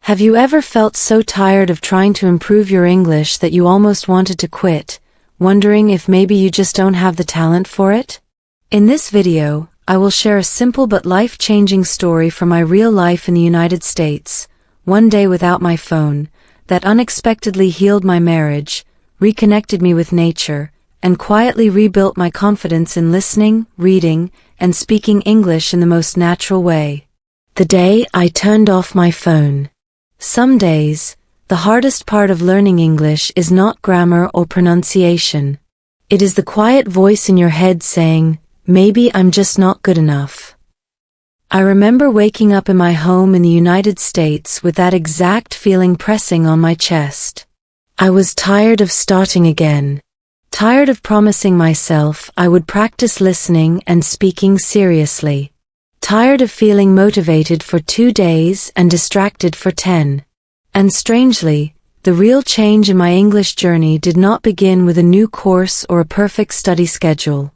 Have you ever felt so tired of trying to improve your English that you almost wanted to quit, wondering if maybe you just don't have the talent for it? In this video, I will share a simple but life-changing story from my real life in the United States, one day without my phone, that unexpectedly healed my marriage, reconnected me with nature, and quietly rebuilt my confidence in listening, reading, and speaking English in the most natural way. The day I turned off my phone. Some days, the hardest part of learning English is not grammar or pronunciation. It is the quiet voice in your head saying, maybe I'm just not good enough. I remember waking up in my home in the United States with that exact feeling pressing on my chest. I was tired of starting again. Tired of promising myself I would practice listening and speaking seriously. Tired of feeling motivated for 2 days and distracted for 10. And strangely, the real change in my English journey did not begin with a new course or a perfect study schedule.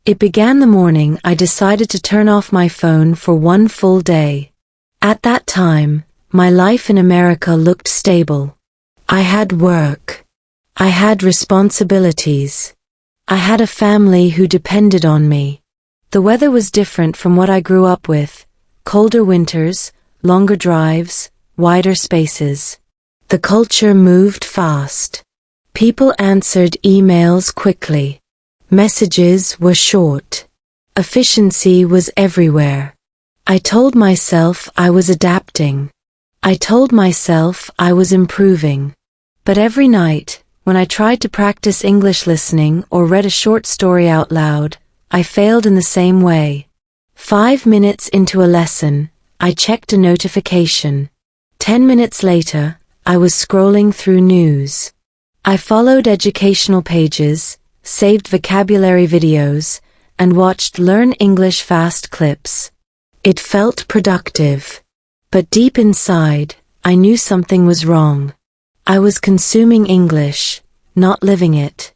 It began the morning I decided to turn off my phone for one full day. At that time, my life in America looked stable. I had work. I had responsibilities. I had a family who depended on me. The weather was different from what I grew up with: colder winters, longer drives, wider spaces. The culture moved fast. People answered emails quickly. Messages were short. Efficiency was everywhere. I told myself I was adapting. I told myself I was improving. But every night, when I tried to practice English listening or read a short story out loud, I failed in the same way. 5 minutes into a lesson, I checked a notification. 10 minutes later, I was scrolling through news. I followed educational pages, saved vocabulary videos, and watched Learn English Fast clips. It felt productive. But deep inside, I knew something was wrong. I was consuming English, not living it.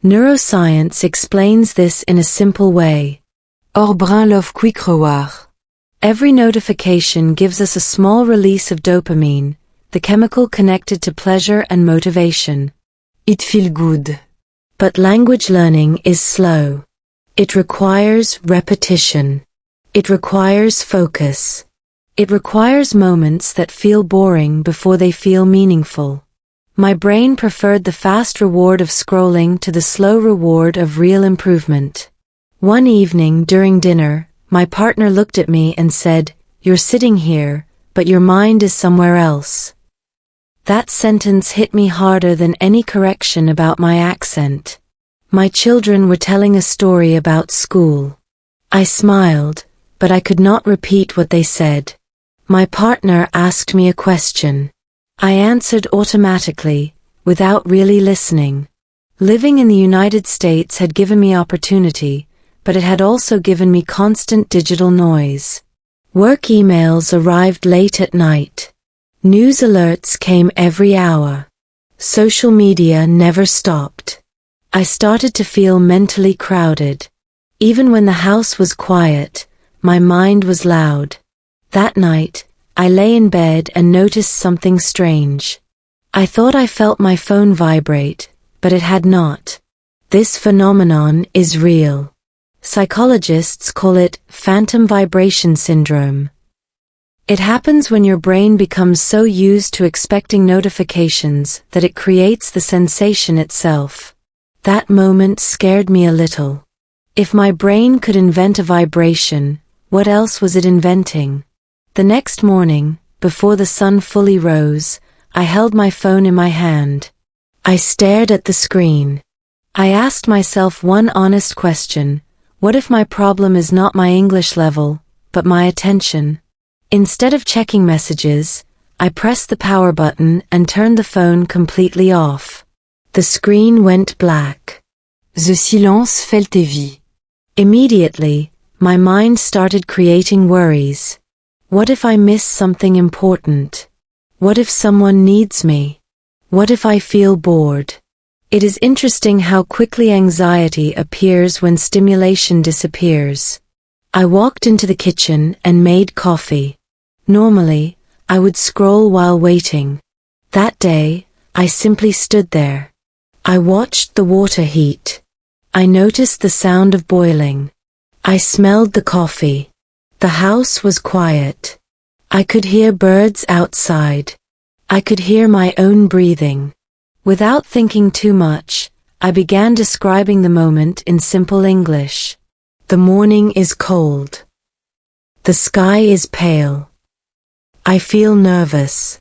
Neuroscience explains this in a simple way. Orbrun love quick reward. Every notification gives us a small release of dopamine, the chemical connected to pleasure and motivation. It feels good. But language learning is slow. It requires repetition. It requires focus. It requires moments that feel boring before they feel meaningful. My brain preferred the fast reward of scrolling to the slow reward of real improvement. One evening during dinner, my partner looked at me and said, "You're sitting here, but your mind is somewhere else." That sentence hit me harder than any correction about my accent. My children were telling a story about school. I smiled, but I could not repeat what they said. My partner asked me a question. I answered automatically, without really listening. Living in the United States had given me opportunity, but it had also given me constant digital noise. Work emails arrived late at night. News alerts came every hour. Social media never stopped. I started to feel mentally crowded. Even when the house was quiet, my mind was loud. That night, I lay in bed and noticed something strange. I thought I felt my phone vibrate, but it had not. This phenomenon is real. Psychologists call it phantom vibration syndrome. It happens when your brain becomes so used to expecting notifications that it creates the sensation itself. That moment scared me a little. If my brain could invent a vibration, what else was it inventing? The next morning, before the sun fully rose, I held my phone in my hand. I stared at the screen. I asked myself one honest question: what if my problem is not my English level, but my attention? Instead of checking messages, I pressed the power button and turned the phone completely off. The screen went black. The silence felt heavy. Immediately, my mind started creating worries. What if I miss something important? What if someone needs me? What if I feel bored? It is interesting how quickly anxiety appears when stimulation disappears. I walked into the kitchen and made coffee. Normally, I would scroll while waiting. That day, I simply stood there. I watched the water heat. I noticed the sound of boiling. I smelled the coffee. The house was quiet. I could hear birds outside. I could hear my own breathing. Without thinking too much, I began describing the moment in simple English. The morning is cold. The sky is pale. I feel nervous.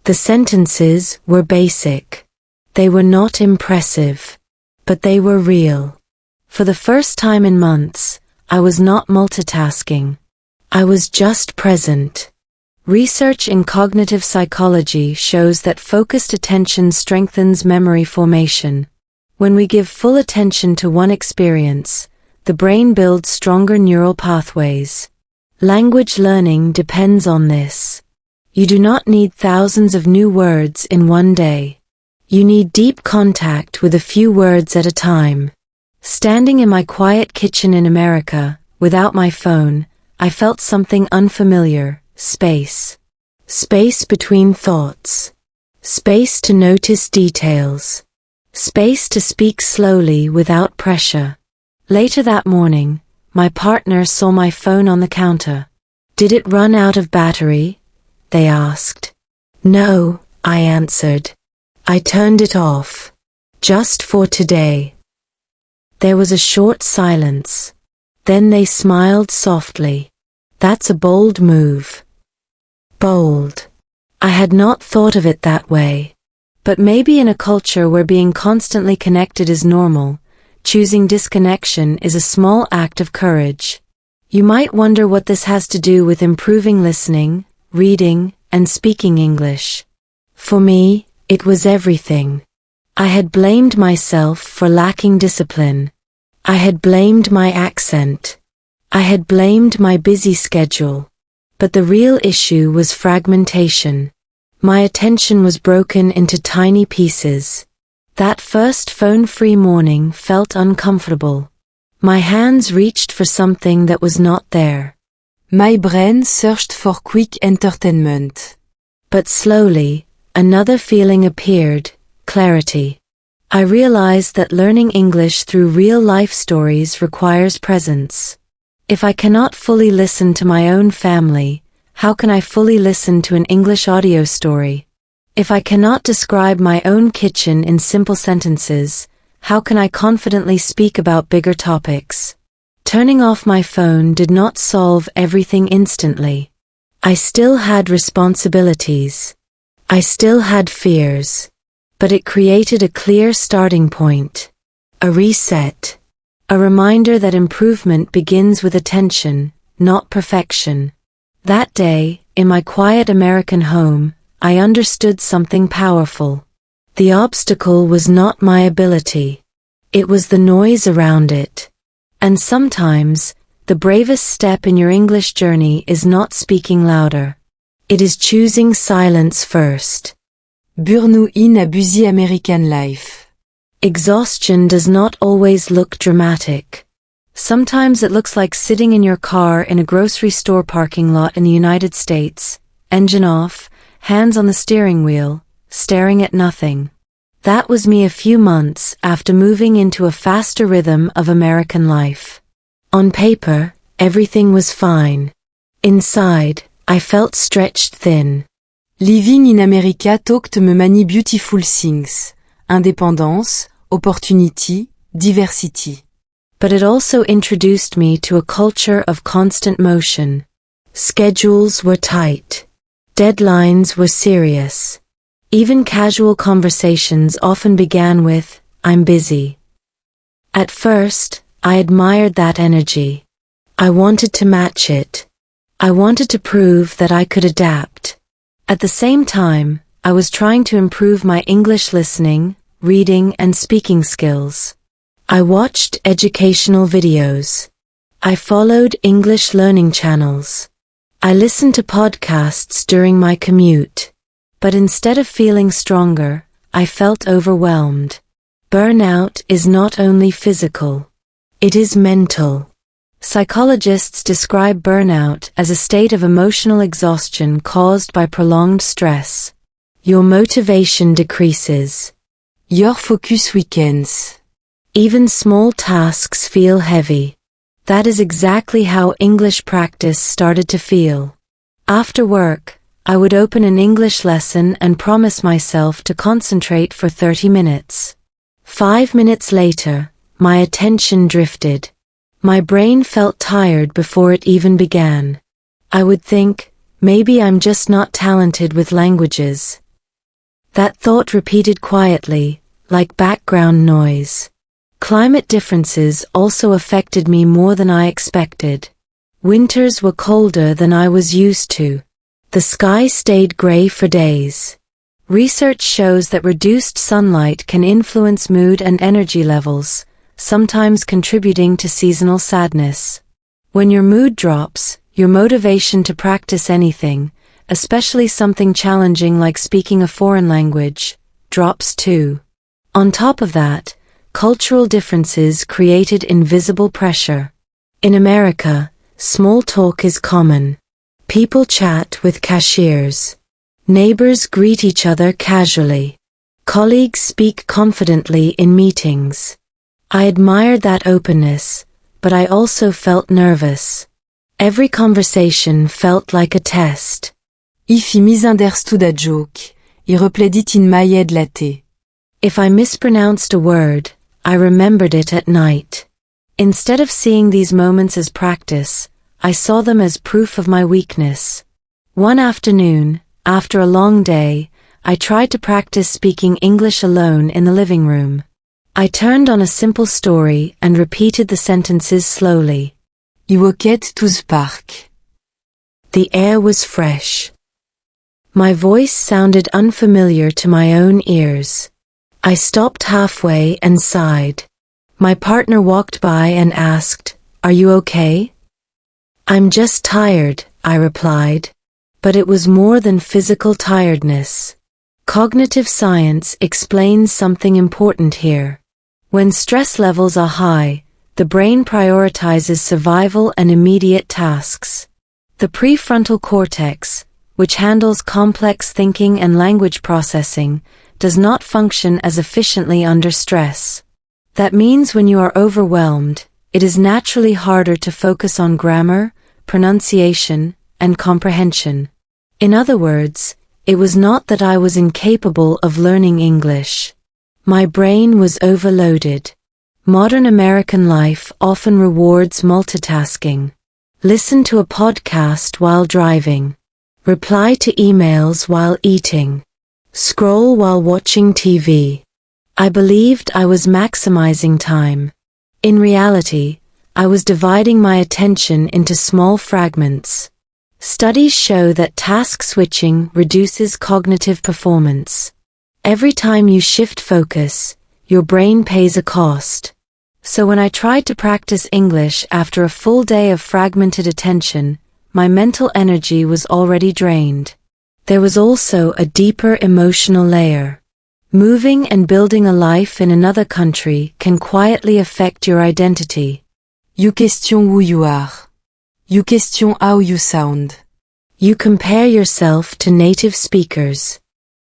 The sentences were basic. They were not impressive, but they were real. For the first time in months, I was not multitasking. I was just present. Research in cognitive psychology shows that focused attention strengthens memory formation. When we give full attention to one experience, the brain builds stronger neural pathways. Language learning depends on this. You do not need thousands of new words in one day. You need deep contact with a few words at a time. Standing in my quiet kitchen in America, without my phone, I felt something unfamiliar: space. Space between thoughts. Space to notice details. Space to speak slowly without pressure. Later that morning, my partner saw my phone on the counter. "Did it run out of battery?" they asked. "No," I answered. "I turned it off. Just for today." There was a short silence. Then they smiled softly. "That's a bold move." Bold. I had not thought of it that way. But maybe in a culture where being constantly connected is normal, choosing disconnection is a small act of courage. You might wonder what this has to do with improving listening, reading, and speaking English. For me, it was everything. I had blamed myself for lacking discipline. I had blamed my accent. I had blamed my busy schedule. But the real issue was fragmentation. My attention was broken into tiny pieces. That first phone-free morning felt uncomfortable. My hands reached for something that was not there. My brain searched for quick entertainment. But slowly, another feeling appeared: clarity. I realized that learning English through real-life stories requires presence. If I cannot fully listen to my own family, how can I fully listen to an English audio story? If I cannot describe my own kitchen in simple sentences, how can I confidently speak about bigger topics? Turning off my phone did not solve everything instantly. I still had responsibilities. I still had fears. But it created a clear starting point. A reset. A reminder that improvement begins with attention, not perfection. That day, in my quiet American home, I understood something powerful. The obstacle was not my ability. It was the noise around it. And sometimes, the bravest step in your English journey is not speaking louder. It is choosing silence first. Burnout in a busy American life. Exhaustion does not always look dramatic. Sometimes it looks like sitting in your car in a grocery store parking lot in the United States, engine off, hands on the steering wheel, staring at nothing. That was me a few months after moving into a faster rhythm of American life. On paper, everything was fine. Inside, I felt stretched thin. Living in America taught me many beautiful things: independence, opportunity, diversity. But it also introduced me to a culture of constant motion. Schedules were tight. Deadlines were serious. Even casual conversations often began with, "I'm busy." At first, I admired that energy. I wanted to match it. I wanted to prove that I could adapt. At the same time, I was trying to improve my English listening, reading, and speaking skills. I watched educational videos. I followed English learning channels. I listened to podcasts during my commute. But instead of feeling stronger, I felt overwhelmed. Burnout is not only physical. It is mental. Psychologists describe burnout as a state of emotional exhaustion caused by prolonged stress. Your motivation decreases. Your focus weakens. Even small tasks feel heavy. That is exactly how English practice started to feel. After work, I would open an English lesson and promise myself to concentrate for 30 minutes. 5 minutes later, my attention drifted. My brain felt tired before it even began. I would think, maybe I'm just not talented with languages. That thought repeated quietly, like background noise. Climate differences also affected me more than I expected. Winters were colder than I was used to. The sky stayed gray for days. Research shows that reduced sunlight can influence mood and energy levels, sometimes contributing to seasonal sadness. When your mood drops, your motivation to practice anything, especially something challenging like speaking a foreign language, drops too. On top of that, cultural differences created invisible pressure. In America, small talk is common. People chat with cashiers. Neighbors greet each other casually. Colleagues speak confidently in meetings. I admired that openness, but I also felt nervous. Every conversation felt like a test. If I misunderstood a joke, I replayed it in my head later. If I mispronounced a word, I remembered it at night. Instead of seeing these moments as practice, I saw them as proof of my weakness. One afternoon, after a long day, I tried to practice speaking English alone in the living room. I turned on a simple story and repeated the sentences slowly. I walked to the park. The air was fresh. My voice sounded unfamiliar to my own ears. I stopped halfway and sighed. My partner walked by and asked, "Are you okay?" "I'm just tired," I replied. But it was more than physical tiredness. Cognitive science explains something important here. When stress levels are high, the brain prioritizes survival and immediate tasks. The prefrontal cortex, which handles complex thinking and language processing, does not function as efficiently under stress. That means when you are overwhelmed, it is naturally harder to focus on grammar, pronunciation, and comprehension. In other words, it was not that I was incapable of learning English. My brain was overloaded. Modern American life often rewards multitasking. Listen to a podcast while driving. Reply to emails while eating. Scroll while watching TV. I believed I was maximizing time. In reality, I was dividing my attention into small fragments. Studies show that task switching reduces cognitive performance. Every time you shift focus, your brain pays a cost. So when I tried to practice English after a full day of fragmented attention, my mental energy was already drained. There was also a deeper emotional layer. Moving and building a life in another country can quietly affect your identity. You question who you are. You question how you sound. You compare yourself to native speakers.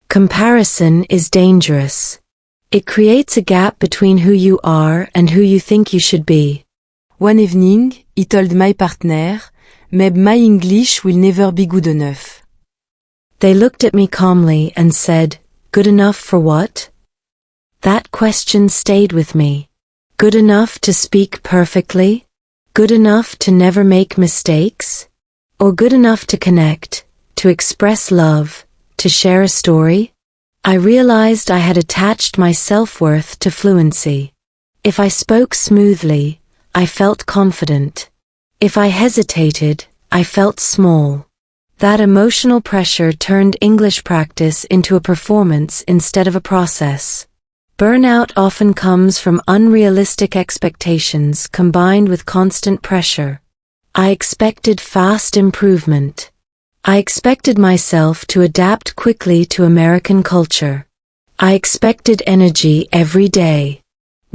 Comparison is dangerous. It creates a gap between who you are and who you think you should be. One evening, I told my partner, "Maybe my English will never be good enough." They looked at me calmly and said, "Good enough for what?" That question stayed with me. Good enough to speak perfectly? Good enough to never make mistakes? Or good enough to connect, to express love, to share a story? I realized I had attached my self-worth to fluency. If I spoke smoothly, I felt confident. If I hesitated, I felt small. That emotional pressure turned English practice into a performance instead of a process. Burnout often comes from unrealistic expectations combined with constant pressure. I expected fast improvement. I expected myself to adapt quickly to American culture. I expected energy every day.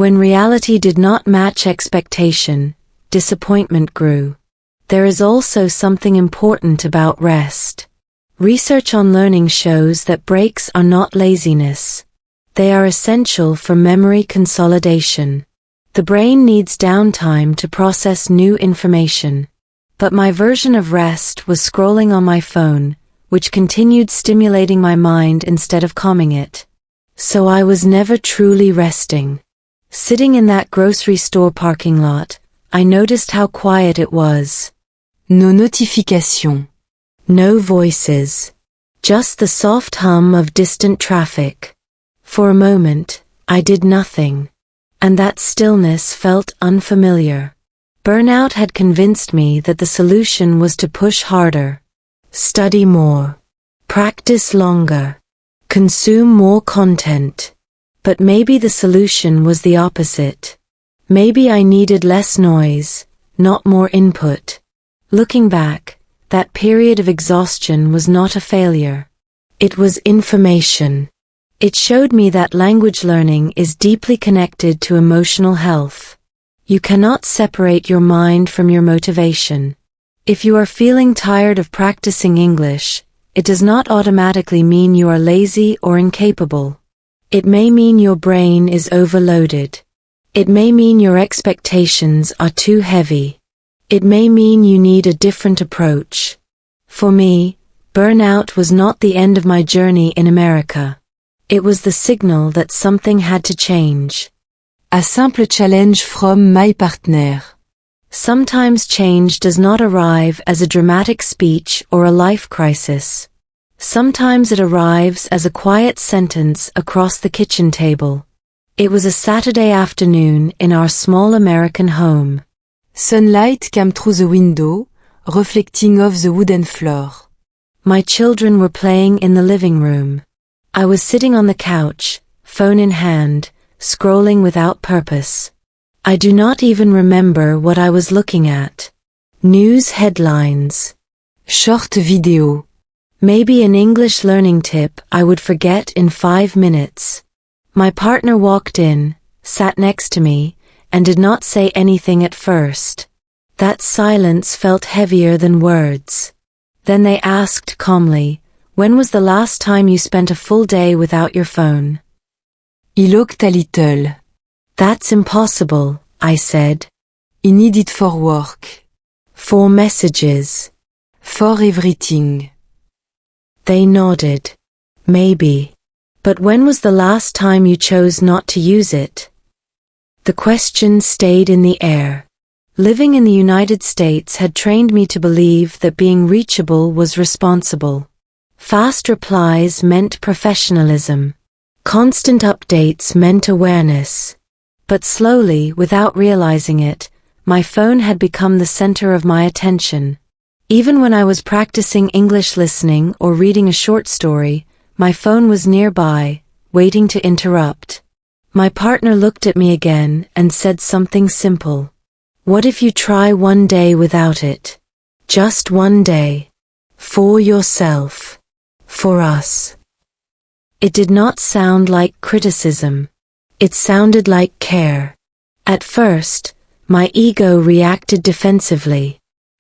When reality did not match expectation, disappointment grew. There is also something important about rest. Research on learning shows that breaks are not laziness. They are essential for memory consolidation. The brain needs downtime to process new information. But my version of rest was scrolling on my phone, which continued stimulating my mind instead of calming it. So I was never truly resting. Sitting in that grocery store parking lot, I noticed how quiet it was. Nos notifications. No voices. Just the soft hum of distant traffic. For a moment, I did nothing. And that stillness felt unfamiliar. Burnout had convinced me that the solution was to push harder. Study more. Practice longer. Consume more content. But maybe the solution was the opposite. Maybe I needed less noise, not more input. Looking back, that period of exhaustion was not a failure. It was information. It showed me that language learning is deeply connected to emotional health. You cannot separate your mind from your motivation. If you are feeling tired of practicing English, it does not automatically mean you are lazy or incapable. It may mean your brain is overloaded. It may mean your expectations are too heavy. It may mean you need a different approach. For me, burnout was not the end of my journey in America. It was the signal that something had to change. A simple challenge from my partner. Sometimes change does not arrive as a dramatic speech or a life crisis. Sometimes it arrives as a quiet sentence across the kitchen table. It was a Saturday afternoon in our small American home. Sunlight came through the window, reflecting off the wooden floor. My children were playing in the living room. I was sitting on the couch, phone in hand, scrolling without purpose. I do not even remember what I was looking at. News headlines. Short video. Maybe an English learning tip I would forget in 5 minutes. My partner walked in, sat next to me, and did not say anything at first. That silence felt heavier than words. Then they asked calmly, "When was the last time you spent a full day without your phone?" He looked a little. "That's impossible," I said. He needed for work. "For messages." For everything. They nodded. "Maybe. But when was the last time you chose not to use it?" The question stayed in the air. Living in the United States had trained me to believe that being reachable was responsible. Fast replies meant professionalism. Constant updates meant awareness. But slowly, without realizing it, my phone had become the center of my attention. Even when I was practicing English listening or reading a short story, my phone was nearby, waiting to interrupt. My partner looked at me again and said something simple. "What if you try one day without it? Just one day. For yourself. For us." It did not sound like criticism. It sounded like care. At first, my ego reacted defensively.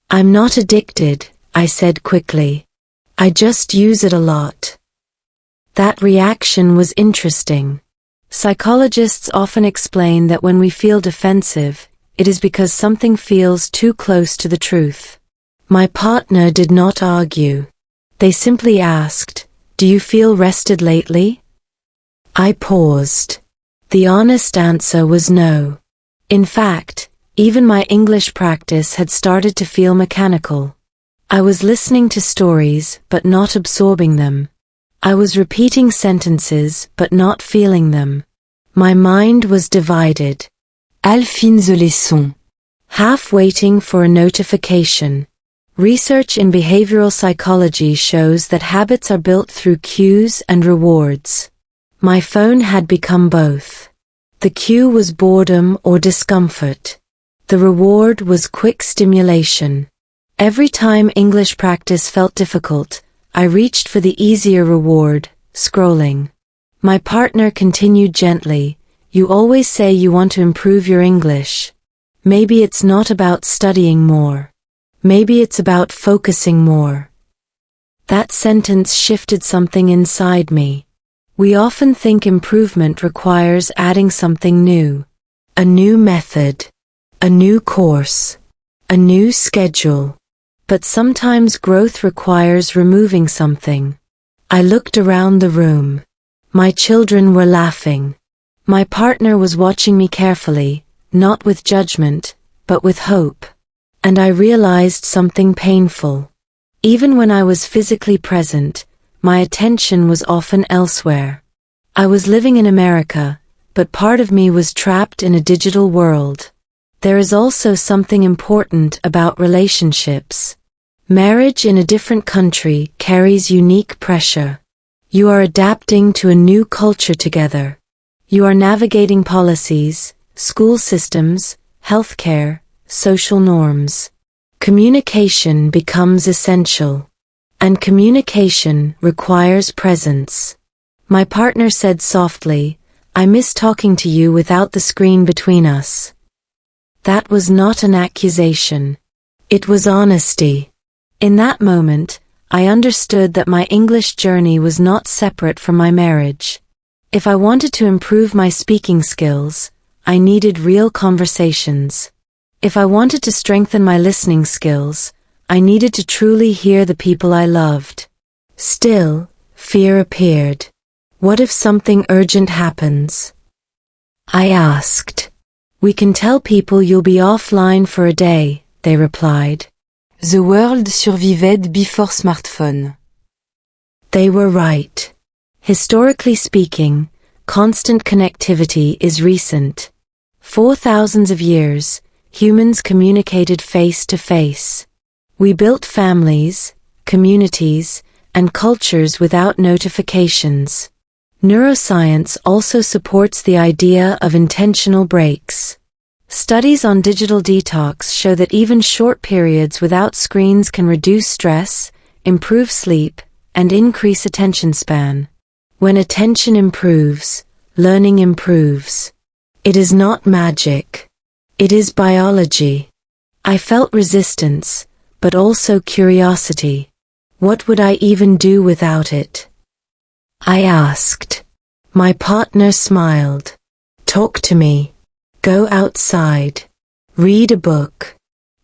"I'm not addicted," I said quickly. "I just use it a lot." That reaction was interesting. Psychologists often explain that when we feel defensive, it is because something feels too close to the truth. My partner did not argue. They simply asked, "Do you feel rested lately?" I paused. The honest answer was no. In fact, even my English practice had started to feel mechanical. I was listening to stories but not absorbing them. I was repeating sentences but not feeling them. My mind was divided. Al fin the leçon. Half waiting for a notification. Research in behavioral psychology shows that habits are built through cues and rewards. My phone had become both. The cue was boredom or discomfort. The reward was quick stimulation. Every time English practice felt difficult, I reached for the easier reward, scrolling. My partner continued gently, "You always say you want to improve your English. Maybe it's not about studying more. Maybe it's about focusing more. That sentence shifted something inside me. We often think improvement requires adding something new. A new method. A new course. A new schedule. But sometimes growth requires removing something. I looked around the room. My children were laughing. My partner was watching me carefully, not with judgment, but with hope. And I realized something painful. Even when I was physically present, my attention was often elsewhere. I was living in America, but part of me was trapped in a digital world. There is also something important about relationships. Marriage in a different country carries unique pressure. You are adapting to a new culture together. You are navigating policies, school systems, healthcare, social norms. Communication becomes essential. And communication requires presence. My partner said softly, "I miss talking to you without the screen between us." That was not an accusation. It was honesty. In that moment, I understood that my English journey was not separate from my marriage. If I wanted to improve my speaking skills, I needed real conversations. If I wanted to strengthen my listening skills, I needed to truly hear the people I loved. Still, fear appeared. What if something urgent happens? I asked. "We can tell people you'll be offline for a day," they replied. The world survived before smartphone. They were right. Historically speaking, constant connectivity is recent. For thousands of years, humans communicated face to face. We built families, communities, and cultures without notifications. Neuroscience also supports the idea of intentional breaks. Studies on digital detox show that even short periods without screens can reduce stress, improve sleep, and increase attention span. When attention improves, learning improves. It is not magic. It is biology. I felt resistance, but also curiosity. What would I even do without it? I asked. My partner smiled. Talk to me. Go outside. Read a book.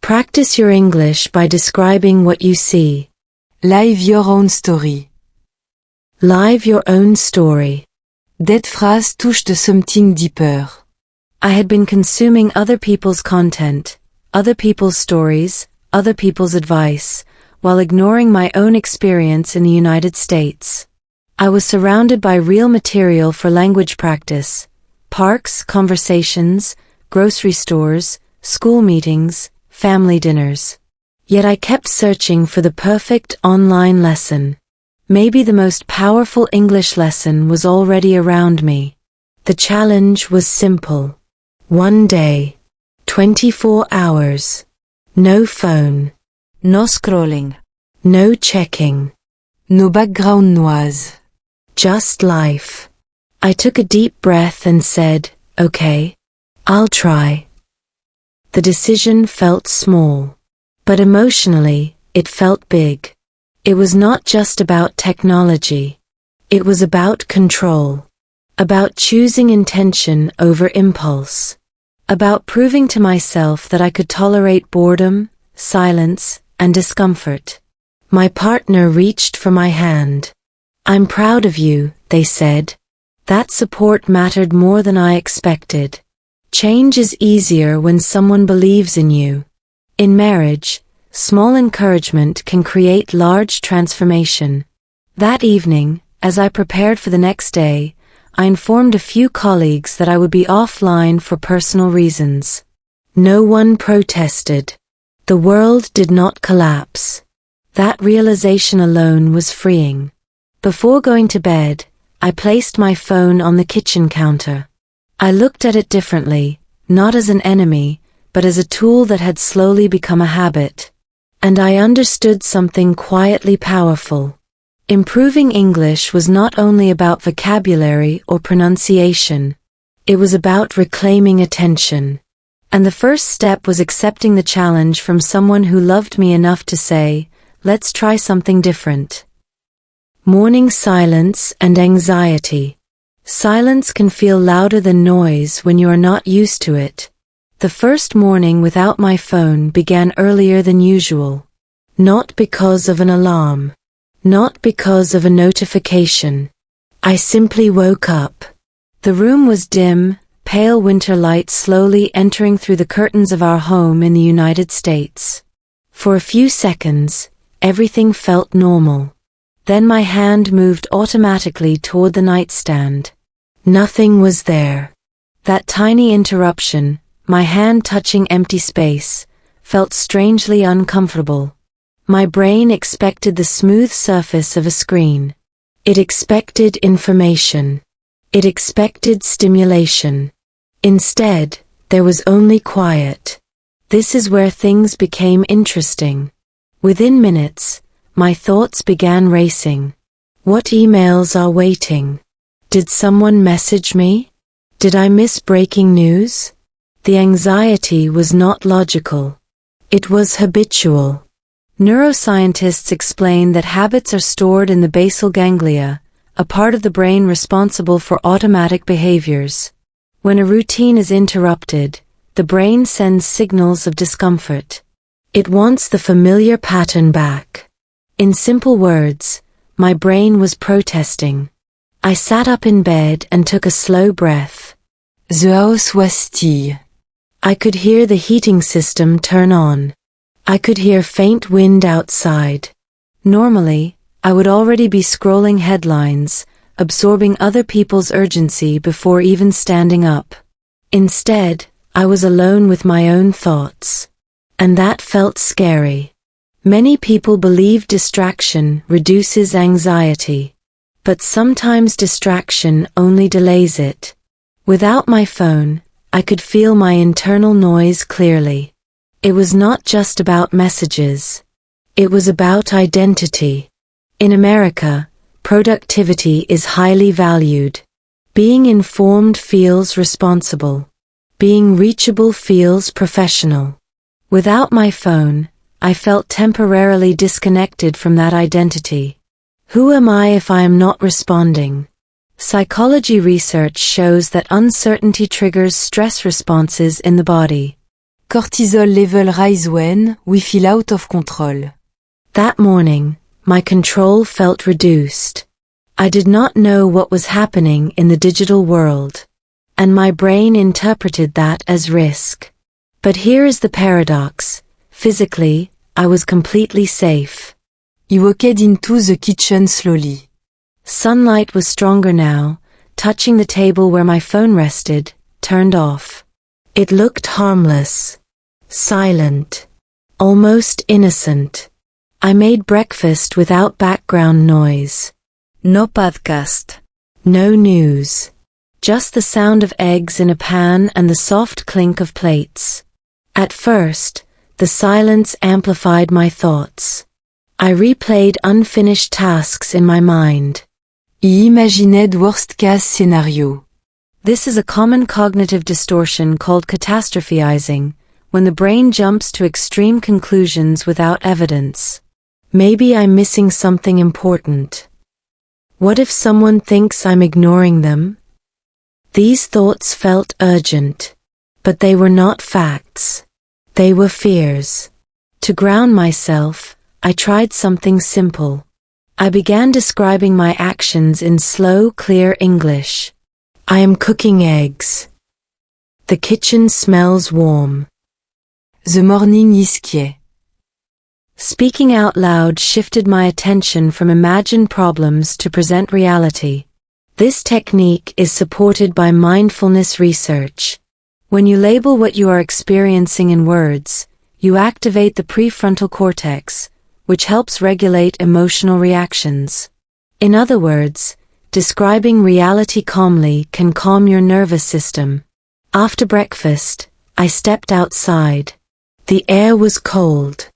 Practice your English by describing what you see. Live your own story. Live your own story. Cette phrase touche de something deeper. I had been consuming other people's content, other people's stories, other people's advice, while ignoring my own experience in the United States. I was surrounded by real material for language practice. Parks, conversations, grocery stores, school meetings, family dinners. Yet I kept searching for the perfect online lesson. Maybe the most powerful English lesson was already around me. The challenge was simple. One day. 24 hours. No phone. No scrolling. No checking. No background noise. Just life. I took a deep breath and said, "Okay, I'll try." The decision felt small, but emotionally, it felt big. It was not just about technology. It was about control. About choosing intention over impulse. About proving to myself that I could tolerate boredom, silence, and discomfort. My partner reached for my hand. "I'm proud of you," they said. That support mattered more than I expected. Change is easier when someone believes in you. In marriage, small encouragement can create large transformation. That evening, as I prepared for the next day, I informed a few colleagues that I would be offline for personal reasons. No one protested. The world did not collapse. That realization alone was freeing. Before going to bed, I placed my phone on the kitchen counter. I looked at it differently, not as an enemy, but as a tool that had slowly become a habit. And I understood something quietly powerful. Improving English was not only about vocabulary or pronunciation. It was about reclaiming attention. And the first step was accepting the challenge from someone who loved me enough to say, let's try something different. Morning silence and anxiety. Silence can feel louder than noise when you are not used to it. The first morning without my phone began earlier than usual. Not because of an alarm. Not because of a notification. I simply woke up. The room was dim, pale winter light slowly entering through the curtains of our home in the United States. For a few seconds, everything felt normal. Then my hand moved automatically toward the nightstand. Nothing was there. That tiny interruption, my hand touching empty space, felt strangely uncomfortable. My brain expected the smooth surface of a screen. It expected information. It expected stimulation. Instead, there was only quiet. This is where things became interesting. Within minutes, my thoughts began racing. What emails are waiting? Did someone message me? Did I miss breaking news? The anxiety was not logical. It was habitual. Neuroscientists explain that habits are stored in the basal ganglia, a part of the brain responsible for automatic behaviors. When a routine is interrupted, the brain sends signals of discomfort. It wants the familiar pattern back. In simple words, my brain was protesting. I sat up in bed and took a slow breath. The house was still. I could hear the heating system turn on. I could hear faint wind outside. Normally, I would already be scrolling headlines, absorbing other people's urgency before even standing up. Instead, I was alone with my own thoughts. And that felt scary. Many people believe distraction reduces anxiety. But sometimes distraction only delays it. Without my phone, I could feel my internal noise clearly. It was not just about messages. It was about identity. In America, productivity is highly valued. Being informed feels responsible. Being reachable feels professional. Without my phone, I felt temporarily disconnected from that identity. Who am I if I am not responding? Psychology research shows that uncertainty triggers stress responses in the body. Cortisol level rise when we feel out of control. That morning, my control felt reduced. I did not know what was happening in the digital world, and my brain interpreted that as risk. But here is the paradox. Physically, I was completely safe. He walked into the kitchen slowly. Sunlight was stronger now, touching the table where my phone rested, turned off. It looked harmless, silent, almost innocent. I made breakfast without background noise. No podcast. No news. Just the sound of eggs in a pan and the soft clink of plates. At first, the silence amplified my thoughts. I replayed unfinished tasks in my mind. He imagined worst-case scenario. This is a common cognitive distortion called catastrophizing, when the brain jumps to extreme conclusions without evidence. Maybe I'm missing something important. What if someone thinks I'm ignoring them? These thoughts felt urgent, but they were not facts. They were fears. To ground myself, I tried something simple. I began describing my actions in slow, clear English. I am cooking eggs. The kitchen smells warm. The morning is quiet. Speaking out loud shifted my attention from imagined problems to present reality. This technique is supported by mindfulness research. When you label what you are experiencing in words, you activate the prefrontal cortex, which helps regulate emotional reactions. In other words, describing reality calmly can calm your nervous system. After breakfast, I stepped outside. The air was cold.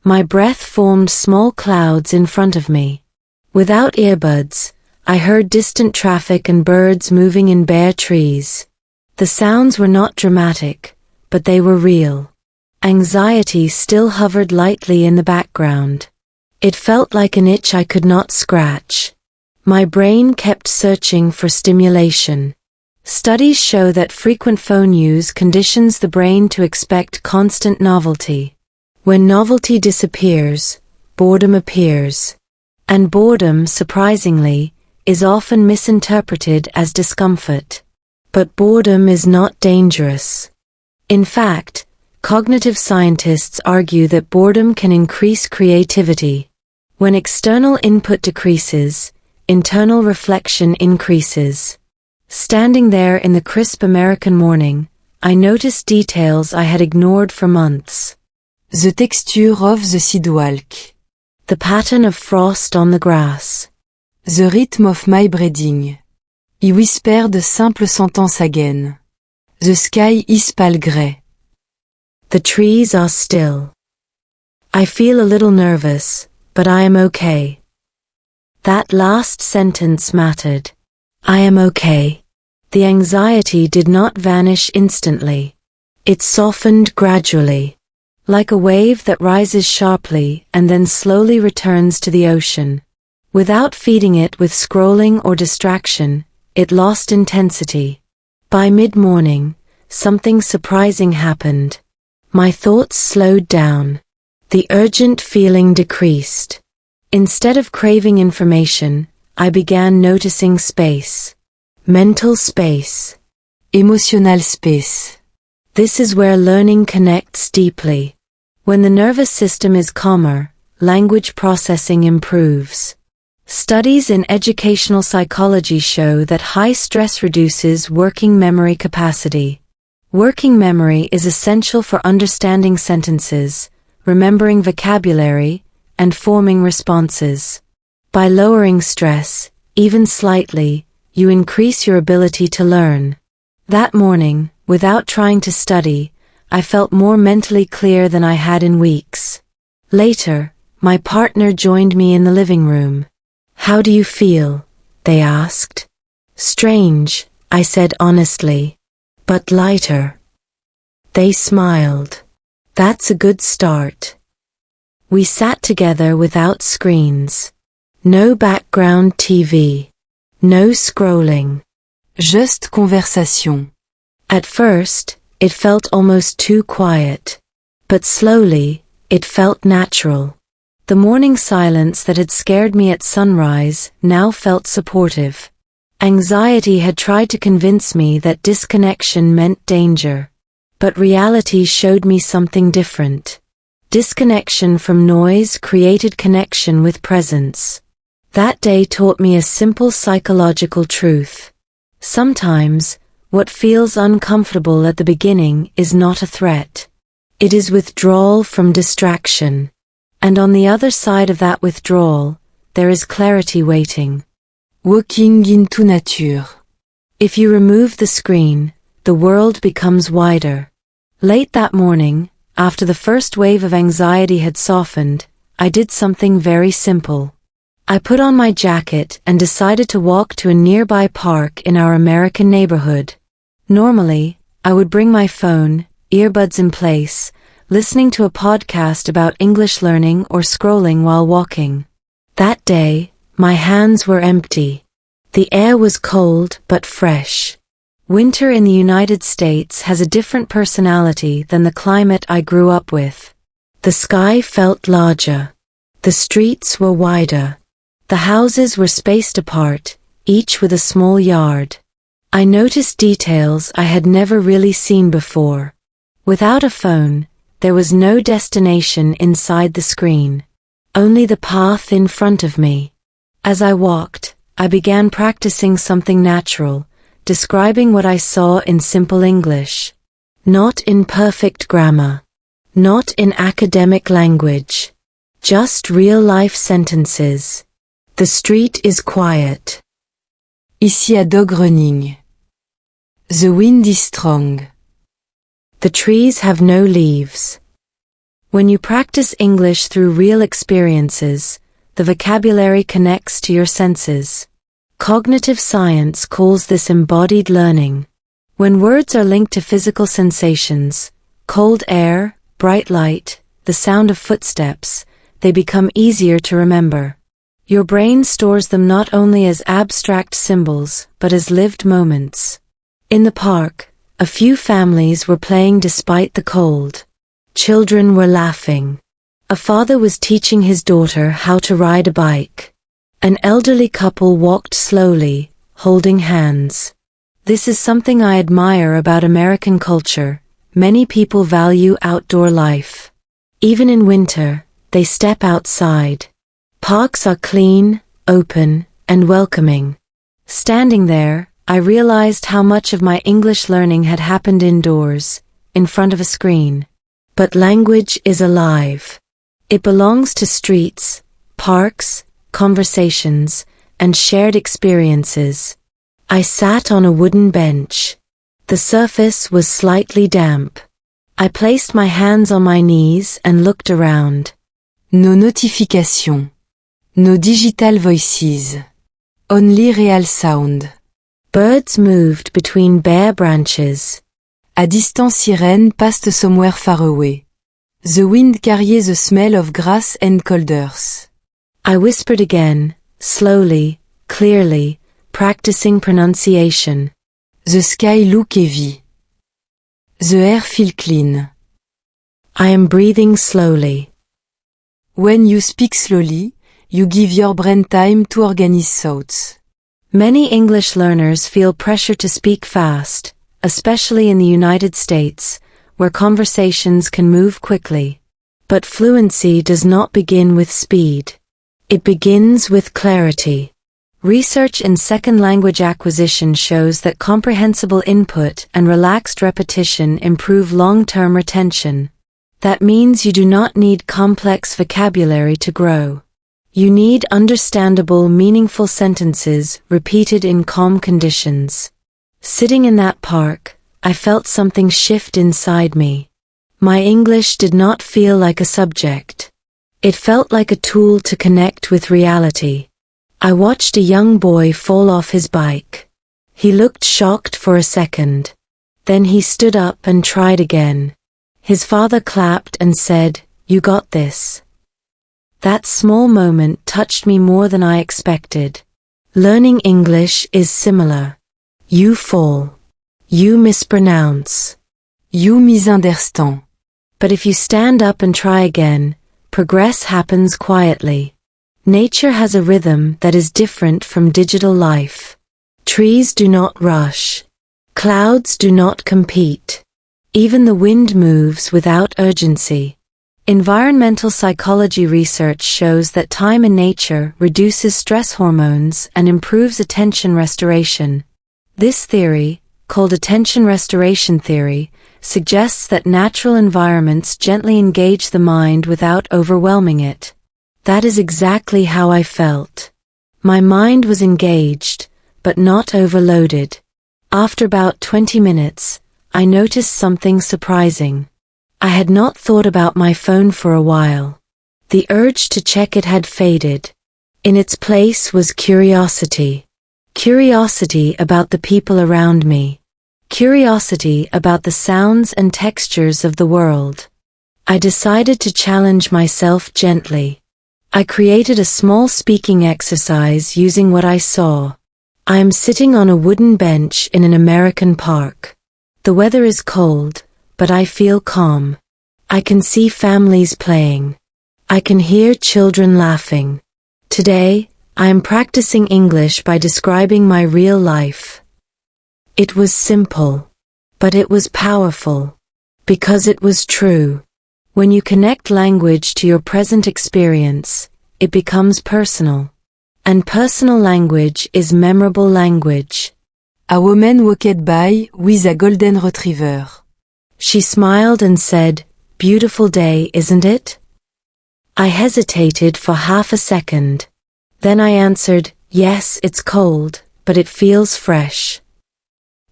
My breath formed small clouds in front of me. Without earbuds, I heard distant traffic and birds moving in bare trees. The sounds were not dramatic, but they were real. Anxiety still hovered lightly in the background. It felt like an itch I could not scratch. My brain kept searching for stimulation. Studies show that frequent phone use conditions the brain to expect constant novelty. When novelty disappears, boredom appears. And boredom, surprisingly, is often misinterpreted as discomfort. But boredom is not dangerous. In fact, cognitive scientists argue that boredom can increase creativity. When external input decreases, internal reflection increases. Standing there in the crisp American morning, I noticed details I had ignored for months. The texture of the sidewalk. The pattern of frost on the grass. The rhythm of my breathing. I whisper de simples sentences again. The sky is pale gray. The trees are still. I feel a little nervous, but I am okay. That last sentence mattered. I am okay. The anxiety did not vanish instantly. It softened gradually. Like a wave that rises sharply and then slowly returns to the ocean. Without feeding it with scrolling or distraction, it lost intensity. By mid-morning, something surprising happened. My thoughts slowed down. The urgent feeling decreased. Instead of craving information, I began noticing space. Mental space. Emotional space. This is where learning connects deeply. When the nervous system is calmer, language processing improves. Studies in educational psychology show that high stress reduces working memory capacity. Working memory is essential for understanding sentences, remembering vocabulary, and forming responses. By lowering stress, even slightly, you increase your ability to learn. That morning, without trying to study, I felt more mentally clear than I had in weeks. Later, my partner joined me in the living room. How do you feel? They asked. Strange, I said honestly. But lighter. They smiled. That's a good start. We sat together without screens. No background TV. No scrolling. Juste conversation. At first, it felt almost too quiet. But slowly, it felt natural. The morning silence that had scared me at sunrise now felt supportive. Anxiety had tried to convince me that disconnection meant danger. But reality showed me something different. Disconnection from noise created connection with presence. That day taught me a simple psychological truth. Sometimes, what feels uncomfortable at the beginning is not a threat. It is withdrawal from distraction. And on the other side of that withdrawal, there is clarity waiting. Walking into nature. If you remove the screen, the world becomes wider. Late that morning, after the first wave of anxiety had softened, I did something very simple. I put on my jacket and decided to walk to a nearby park in our American neighborhood. Normally, I would bring my phone, earbuds in place, listening to a podcast about English learning or scrolling while walking. That day, my hands were empty. The air was cold but fresh. Winter in the United States has a different personality than the climate I grew up with. The sky felt larger. The streets were wider. The houses were spaced apart, each with a small yard. I noticed details I had never really seen before. Without a phone, there was no destination inside the screen. Only the path in front of me. As I walked, I began practicing something natural, describing what I saw in simple English. Not in perfect grammar. Not in academic language. Just real-life sentences. The street is quiet. Ici a dog running. The wind is strong. The trees have no leaves. When you practice English through real experiences, the vocabulary connects to your senses. Cognitive science calls this embodied learning. When words are linked to physical sensations, Cold air, bright light, the sound of footsteps, they become easier to remember. Your brain stores them not only as abstract symbols, but as lived moments. In the park, a few families were playing despite the cold. Children were laughing. A father was teaching his daughter how to ride a bike. An elderly couple walked slowly, holding hands. This is something I admire about American culture. Many people value outdoor life. Even in winter, they step outside. Parks are clean, open, and welcoming. Standing there, I realized how much of my English learning had happened indoors, in front of a screen. But language is alive. It belongs to streets, parks, conversations, and shared experiences. I sat on a wooden bench. The surface was slightly damp. I placed my hands on my knees and looked around. Nos notifications. Nos digital voices. Only real sound. Birds moved between bare branches. A distant sirène passed somewhere far away. The wind carried the smell of grass and cold earth. I whispered again, slowly, clearly, practicing pronunciation. The sky look heavy. The air feel clean. I am breathing slowly. When you speak slowly, you give your brain time to organize thoughts. Many English learners feel pressure to speak fast, especially in the United States, where conversations can move quickly. But fluency does not begin with speed. It begins with clarity. Research in second language acquisition shows that comprehensible input and relaxed repetition improve long-term retention. That means you do not need complex vocabulary to grow. You need understandable, meaningful sentences repeated in calm conditions. Sitting in that park, I felt something shift inside me. My English did not feel like a subject. It felt like a tool to connect with reality. I watched a young boy fall off his bike. He looked shocked for a second. Then he stood up and tried again. His father clapped and said, "You got this." That small moment touched me more than I expected. Learning English is similar. You fall. You mispronounce. You misunderstand. But if you stand up and try again, progress happens quietly. Nature has a rhythm that is different from digital life. Trees do not rush. Clouds do not compete. Even the wind moves without urgency. Environmental psychology research shows that time in nature reduces stress hormones and improves attention restoration. This theory, called attention restoration theory, suggests that natural environments gently engage the mind without overwhelming it. That is exactly how I felt. My mind was engaged, but not overloaded. After about 20 minutes, I noticed something surprising. I had not thought about my phone for a while. The urge to check it had faded. In its place was curiosity. Curiosity about the people around me. Curiosity about the sounds and textures of the world. I decided to challenge myself gently. I created a small speaking exercise using what I saw. I am sitting on a wooden bench in an American park. The weather is cold, but I feel calm. I can see families playing. I can hear children laughing. Today, I am practicing English by describing my real life. It was simple, but it was powerful, because it was true. When you connect language to your present experience, it becomes personal. And personal language is memorable language. A woman walked by with a golden retriever. She smiled and said, "Beautiful day, isn't it?" I hesitated for half a second. Then I answered, "Yes, it's cold, but it feels fresh."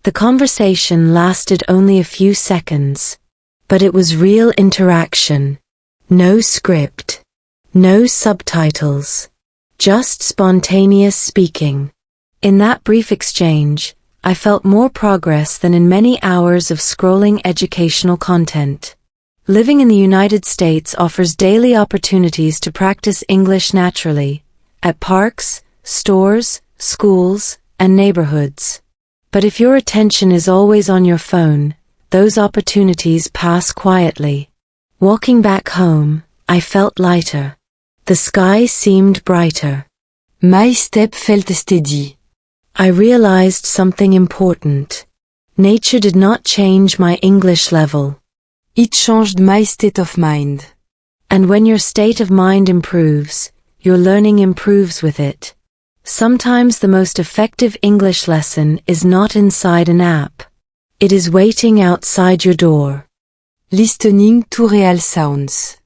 The conversation lasted only a few seconds. But it was real interaction. No script. No subtitles. Just spontaneous speaking. In that brief exchange, I felt more progress than in many hours of scrolling educational content. Living in the United States offers daily opportunities to practice English naturally, at parks, stores, schools, and neighborhoods. But if your attention is always on your phone, those opportunities pass quietly. Walking back home, I felt lighter. The sky seemed brighter. My step felt steady. I realized something important. Nature did not change my English level. It changed my state of mind. And when your state of mind improves, your learning improves with it. Sometimes the most effective English lesson is not inside an app. It is waiting outside your door. Listening to real sounds.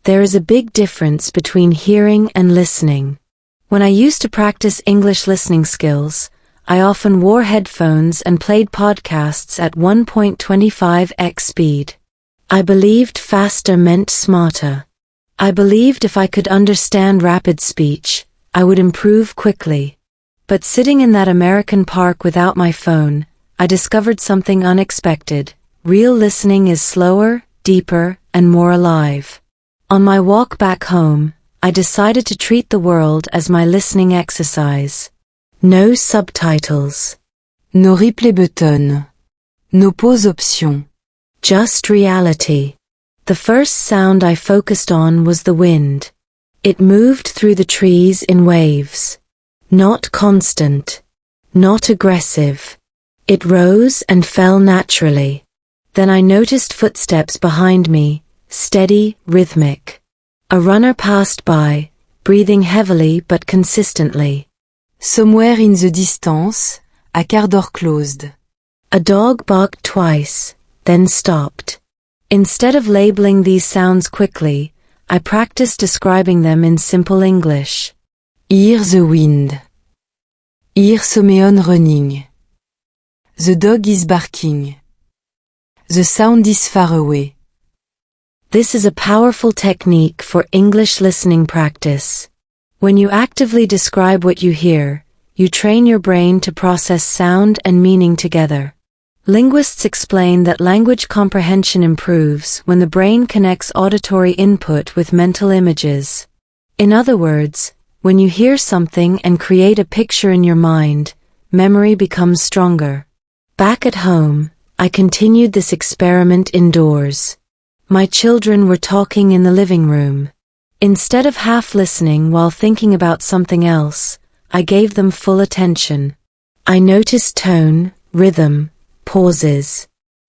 There is a big difference between hearing and listening. When I used to practice English listening skills, I often wore headphones and played podcasts at 1.25x speed. I believed faster meant smarter. I believed if I could understand rapid speech, I would improve quickly. But sitting in that American park without my phone, I discovered something unexpected. Real listening is slower, deeper, and more alive. On my walk back home, I decided to treat the world as my listening exercise. No subtitles. No replay button. No pause option. Just reality. The first sound I focused on was the wind. It moved through the trees in waves. Not constant. Not aggressive. It rose and fell naturally. Then I noticed footsteps behind me, steady, rhythmic. A runner passed by, breathing heavily but consistently. Somewhere in the distance, a car door closed. A dog barked twice, then stopped. Instead of labeling these sounds quickly, I practiced describing them in simple English. Hear the wind. Hear someone running. The dog is barking. The sound is far away. This is a powerful technique for English listening practice. When you actively describe what you hear, you train your brain to process sound and meaning together. Linguists explain that language comprehension improves when the brain connects auditory input with mental images. In other words, when you hear something and create a picture in your mind, memory becomes stronger. Back at home, I continued this experiment indoors. My children were talking in the living room. Instead of half listening while thinking about something else, I gave them full attention. I noticed tone, rhythm, pauses.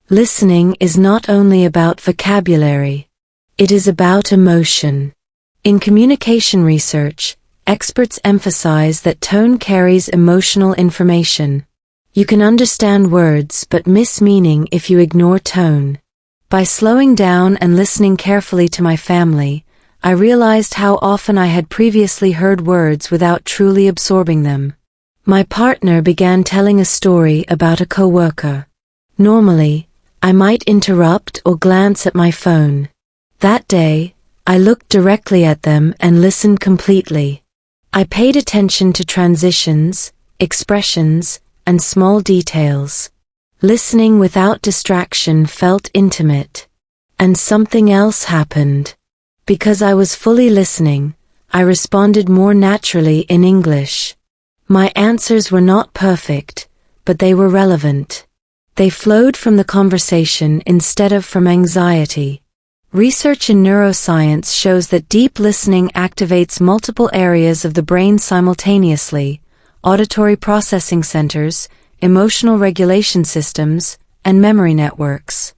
Listening is not only about vocabulary. It is about emotion. In communication research, experts emphasize that tone carries emotional information. You can understand words but miss meaning if you ignore tone. By slowing down and listening carefully to my family, I realized how often I had previously heard words without truly absorbing them. My partner began telling a story about a coworker. Normally, I might interrupt or glance at my phone. That day, I looked directly at them and listened completely. I paid attention to transitions, expressions, and small details. Listening without distraction felt intimate. And something else happened. Because I was fully listening, I responded more naturally in English. My answers were not perfect, but they were relevant. They flowed from the conversation instead of from anxiety. Research in neuroscience shows that deep listening activates multiple areas of the brain simultaneously: auditory processing centers, emotional regulation systems, and memory networks.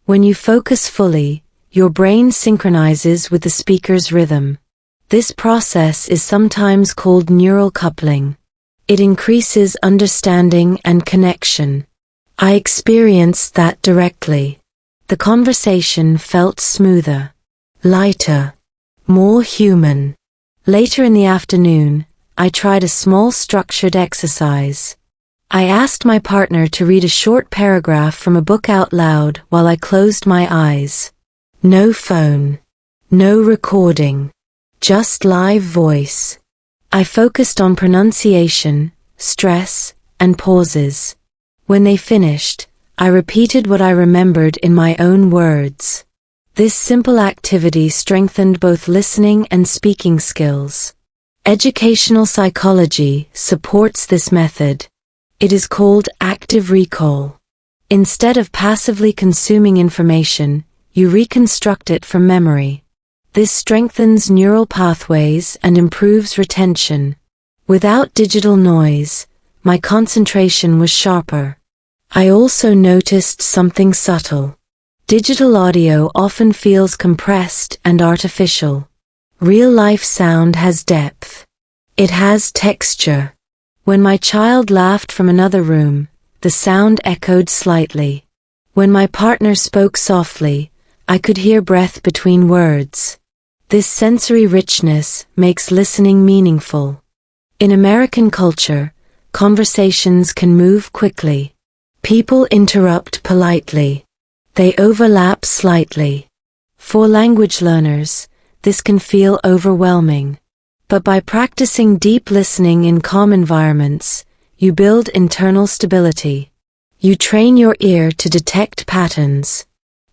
When you focus fully, your brain synchronizes with the speaker's rhythm. This process is sometimes called neural coupling. It increases understanding and connection. I experienced that directly. The conversation felt smoother, lighter, more human. Later in the afternoon, I tried a small structured exercise. I asked my partner to read a short paragraph from a book out loud while I closed my eyes. No phone. No recording. Just live voice. I focused on pronunciation, stress, and pauses. When they finished, I repeated what I remembered in my own words. This simple activity strengthened both listening and speaking skills. Educational psychology supports this method. It is called active recall. Instead of passively consuming information, you reconstruct it from memory. This strengthens neural pathways and improves retention. Without digital noise, my concentration was sharper. I also noticed something subtle. Digital audio often feels compressed and artificial. Real-life sound has depth. It has texture. When my child laughed from another room, the sound echoed slightly. When my partner spoke softly, I could hear breath between words. This sensory richness makes listening meaningful. In American culture, conversations can move quickly. People interrupt politely. They overlap slightly. For language learners, this can feel overwhelming. But by practicing deep listening in calm environments, you build internal stability. You train your ear to detect patterns.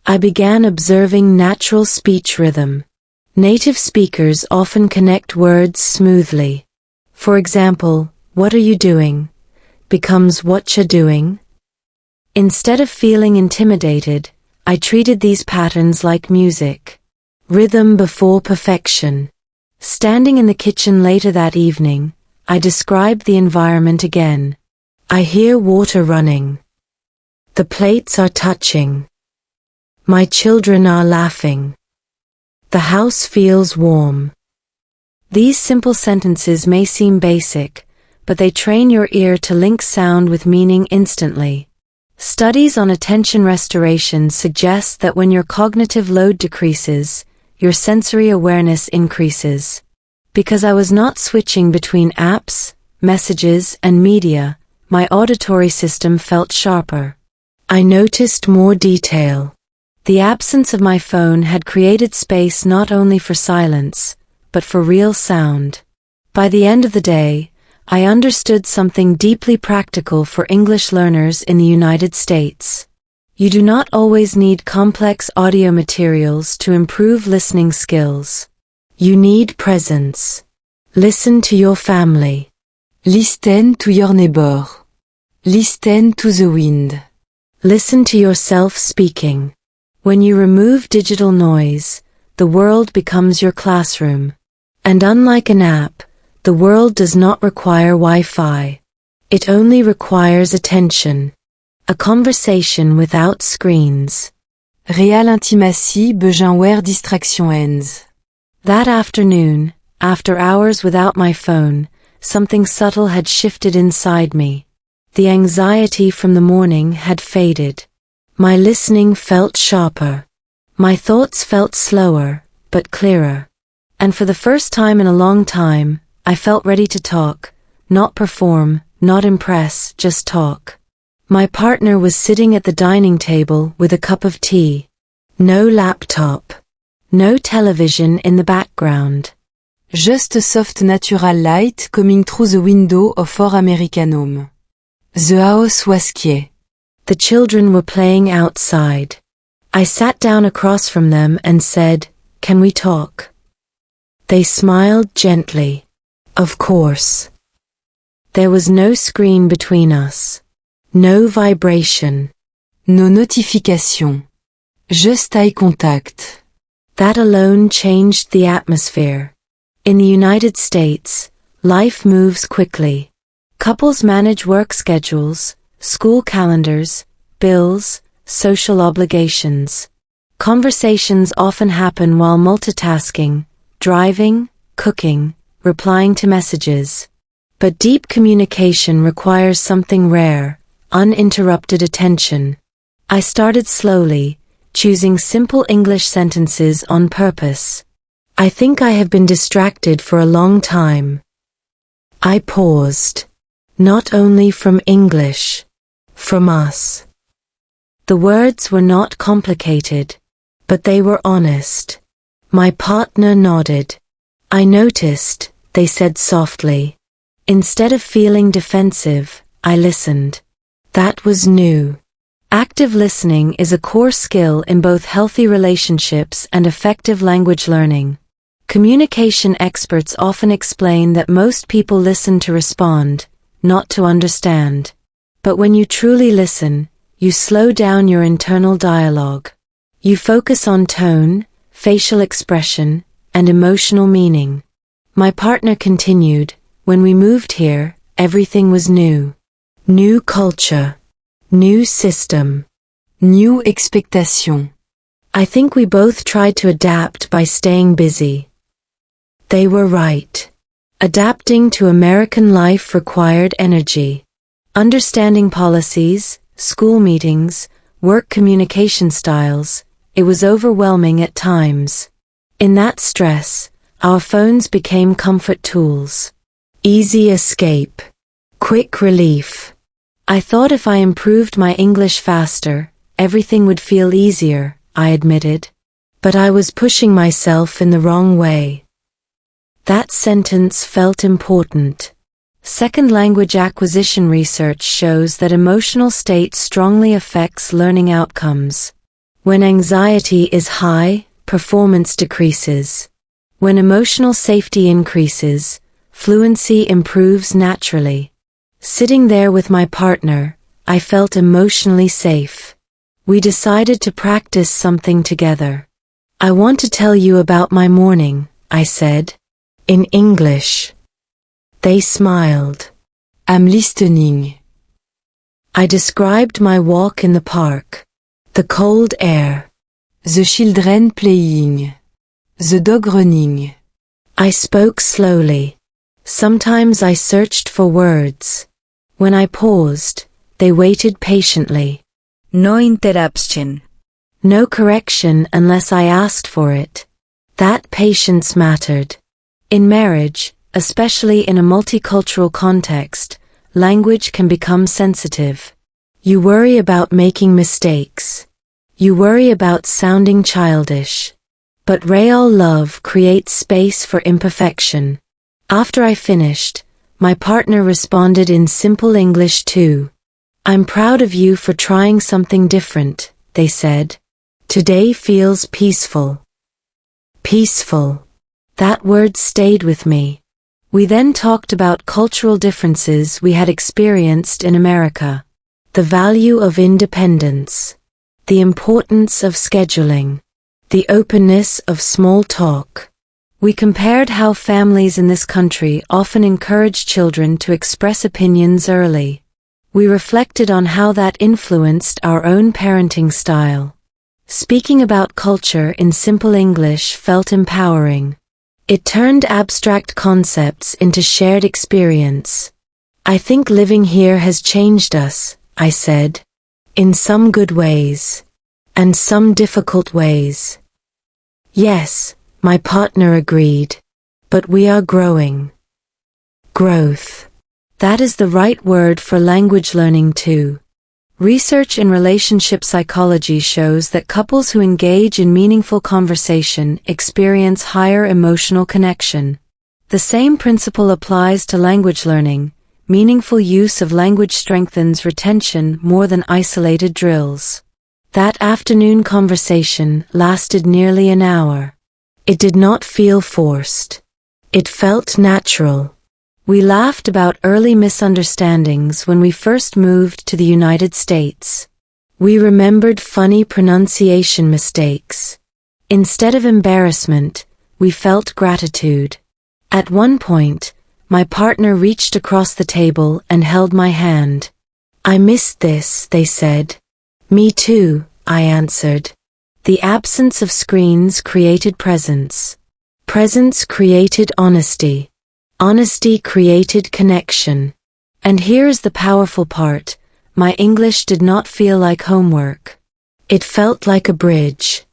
I began observing natural speech rhythm. Native speakers often connect words smoothly. For example, "What are you doing?" becomes "Whatcha doing?" Instead of feeling intimidated, I treated these patterns like music. Rhythm before perfection. Standing in the kitchen later that evening, I described the environment again. I hear water running. The plates are touching. My children are laughing. The house feels warm. These simple sentences may seem basic, but they train your ear to link sound with meaning instantly. Studies on attention restoration suggest that when your cognitive load decreases, your sensory awareness increases. Because I was not switching between apps, messages, and media, my auditory system felt sharper. I noticed more detail. The absence of my phone had created space not only for silence, but for real sound. By the end of the day, I understood something deeply practical for English learners in the United States. You do not always need complex audio materials to improve listening skills. You need presence. Listen to your family. Listen to your neighbor. Listen to the wind. Listen to yourself speaking. When you remove digital noise, the world becomes your classroom. And unlike an app, the world does not require Wi-Fi. It only requires attention. A conversation without screens. Real intimacy besoin where distraction ends. That afternoon, after hours without my phone, something subtle had shifted inside me. The anxiety from the morning had faded. My listening felt sharper. My thoughts felt slower, but clearer. And for the first time in a long time, I felt ready to talk, not perform, not impress, just talk. My partner was sitting at the dining table with a cup of tea. No laptop. No television in the background. Just a soft natural light coming through the window of our American home. The house was quiet. The children were playing outside. I sat down across from them and said, "Can we talk?" They smiled gently. Of course. There was no screen between us. No vibration. No notification. Just eye contact. That alone changed the atmosphere. In the United States, life moves quickly. Couples manage work schedules, school calendars, bills, social obligations. Conversations often happen while multitasking, driving, cooking, replying to messages. But deep communication requires something rare, uninterrupted attention. I started slowly, choosing simple English sentences on purpose. I think I have been distracted for a long time. I paused. Not only from English. From us. The words were not complicated, but they were honest. My partner nodded. I noticed, they said softly. Instead of feeling defensive, I listened. That was new. Active listening is a core skill in both healthy relationships and effective language learning. Communication experts often explain that most people listen to respond, not to understand. But when you truly listen, you slow down your internal dialogue. You focus on tone, facial expression, and emotional meaning. My partner continued, when we moved here, everything was new. New culture. New system. New expectation. I think we both tried to adapt by staying busy. They were right. Adapting to American life required energy. Understanding policies, school meetings, work communication styles, it was overwhelming at times. In that stress, our phones became comfort tools. Easy escape. Quick relief. I thought if I improved my English faster, everything would feel easier, I admitted. But I was pushing myself in the wrong way. That sentence felt important. Second language acquisition research shows that emotional state strongly affects learning outcomes. When anxiety is high, performance decreases. When emotional safety increases, fluency improves naturally. Sitting there with my partner, I felt emotionally safe. We decided to practice something together. I want to tell you about my morning, I said. In English. They smiled. I'm listening. I described my walk in the park. The cold air. The children playing. The dog running. I spoke slowly. Sometimes I searched for words. When I paused, they waited patiently. No interruption. No correction unless I asked for it. That patience mattered. In marriage, especially in a multicultural context, language can become sensitive. You worry about making mistakes. You worry about sounding childish. But real love creates space for imperfection. After I finished, my partner responded in simple English too. I'm proud of you for trying something different, they said. Today feels peaceful. Peaceful. That word stayed with me. We then talked about cultural differences we had experienced in America. The value of independence. The importance of scheduling. The openness of small talk. We compared how families in this country often encourage children to express opinions early. We reflected on how that influenced our own parenting style. Speaking about culture in simple English felt empowering. It turned abstract concepts into shared experience. I think living here has changed us, I said. In some good ways. And some difficult ways. Yes, my partner agreed. But we are growing. Growth. That is the right word for language learning too. Research in relationship psychology shows that couples who engage in meaningful conversation experience higher emotional connection. The same principle applies to language learning. Meaningful use of language strengthens retention more than isolated drills. That afternoon conversation lasted nearly an hour. It did not feel forced. It felt natural. We laughed about early misunderstandings when we first moved to the United States. We remembered funny pronunciation mistakes. Instead of embarrassment, we felt gratitude. At one point, my partner reached across the table and held my hand. I missed this, they said. Me too, I answered. The absence of screens created presence. Presence created honesty. Honesty created connection. And here's the powerful part, my English did not feel like homework. It felt like a bridge.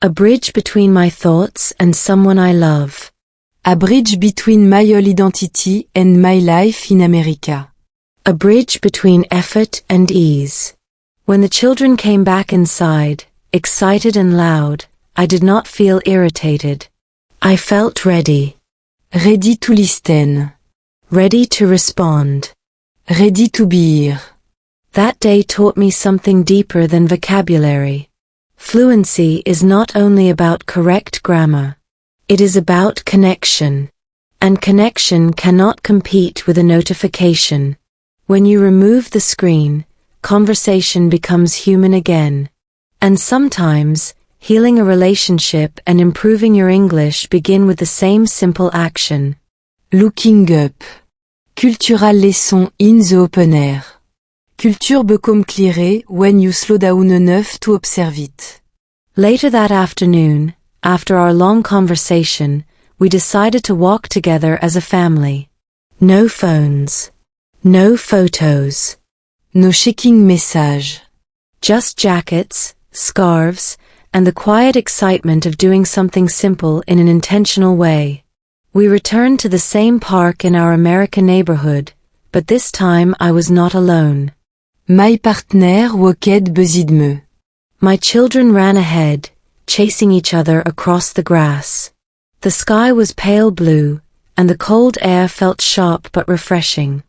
A bridge between my thoughts and someone I love. A bridge between my whole identity and my life in America. A bridge between effort and ease. When the children came back inside, excited and loud, I did not feel irritated. I felt ready. Ready to listen. Ready to respond. Ready to be here. That day taught me something deeper than vocabulary. Fluency is not only about correct grammar. It is about connection. And connection cannot compete with a notification. When you remove the screen, conversation becomes human again. And sometimes, healing a relationship and improving your English begin with the same simple action. Looking up. Cultural lesson in the open air. Culture become clearer when you slow down enough to observe it. Later that afternoon, after our long conversation, we decided to walk together as a family. No phones. No photos. No checking message. Just jackets, scarves, and the quiet excitement of doing something simple in an intentional way. We returned to the same park in our American neighborhood, but this time I was not alone. My partner walked beside me. My children ran ahead, chasing each other across the grass. The sky was pale blue, and the cold air felt sharp but refreshing.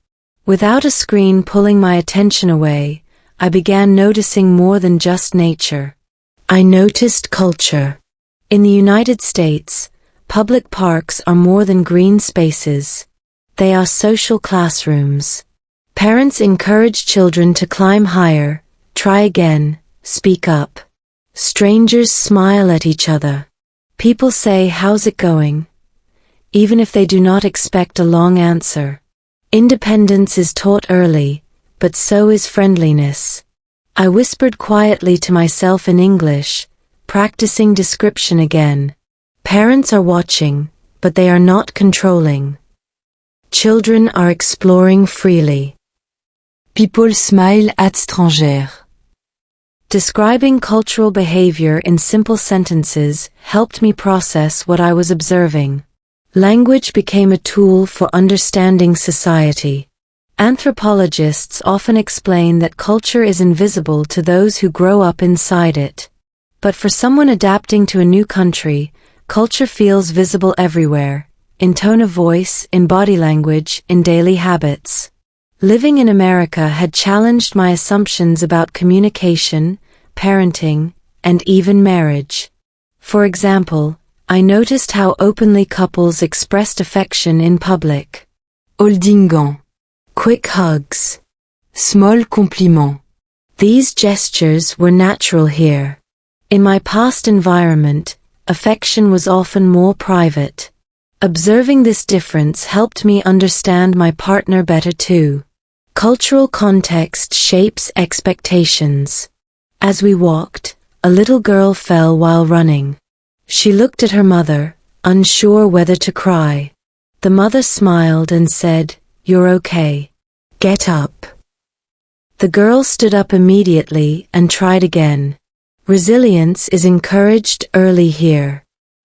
Without a screen pulling my attention away, I began noticing more than just nature. I noticed culture. In the United States, public parks are more than green spaces. They are social classrooms. Parents encourage children to climb higher, try again, speak up. Strangers smile at each other. People say, "How's it going?" even if they do not expect a long answer. Independence is taught early, but so is friendliness. I whispered quietly to myself in English, practicing description again. Parents are watching, but they are not controlling. Children are exploring freely. People smile at strangers. Describing cultural behavior in simple sentences helped me process what I was observing. Language became a tool for understanding society. Anthropologists often explain that culture is invisible to those who grow up inside it. But for someone adapting to a new country, culture feels visible everywhere, in tone of voice, in body language, in daily habits. Living in America had challenged my assumptions about communication, parenting, and even marriage. For example, I noticed how openly couples expressed affection in public. Holding on. Quick hugs. Small compliment. These gestures were natural here. In my past environment, affection was often more private. Observing this difference helped me understand my partner better too. Cultural context shapes expectations. As we walked, a little girl fell while running. She looked at her mother, unsure whether to cry. The mother smiled and said, "You're okay. Get up." The girl stood up immediately and tried again. Resilience is encouraged early here.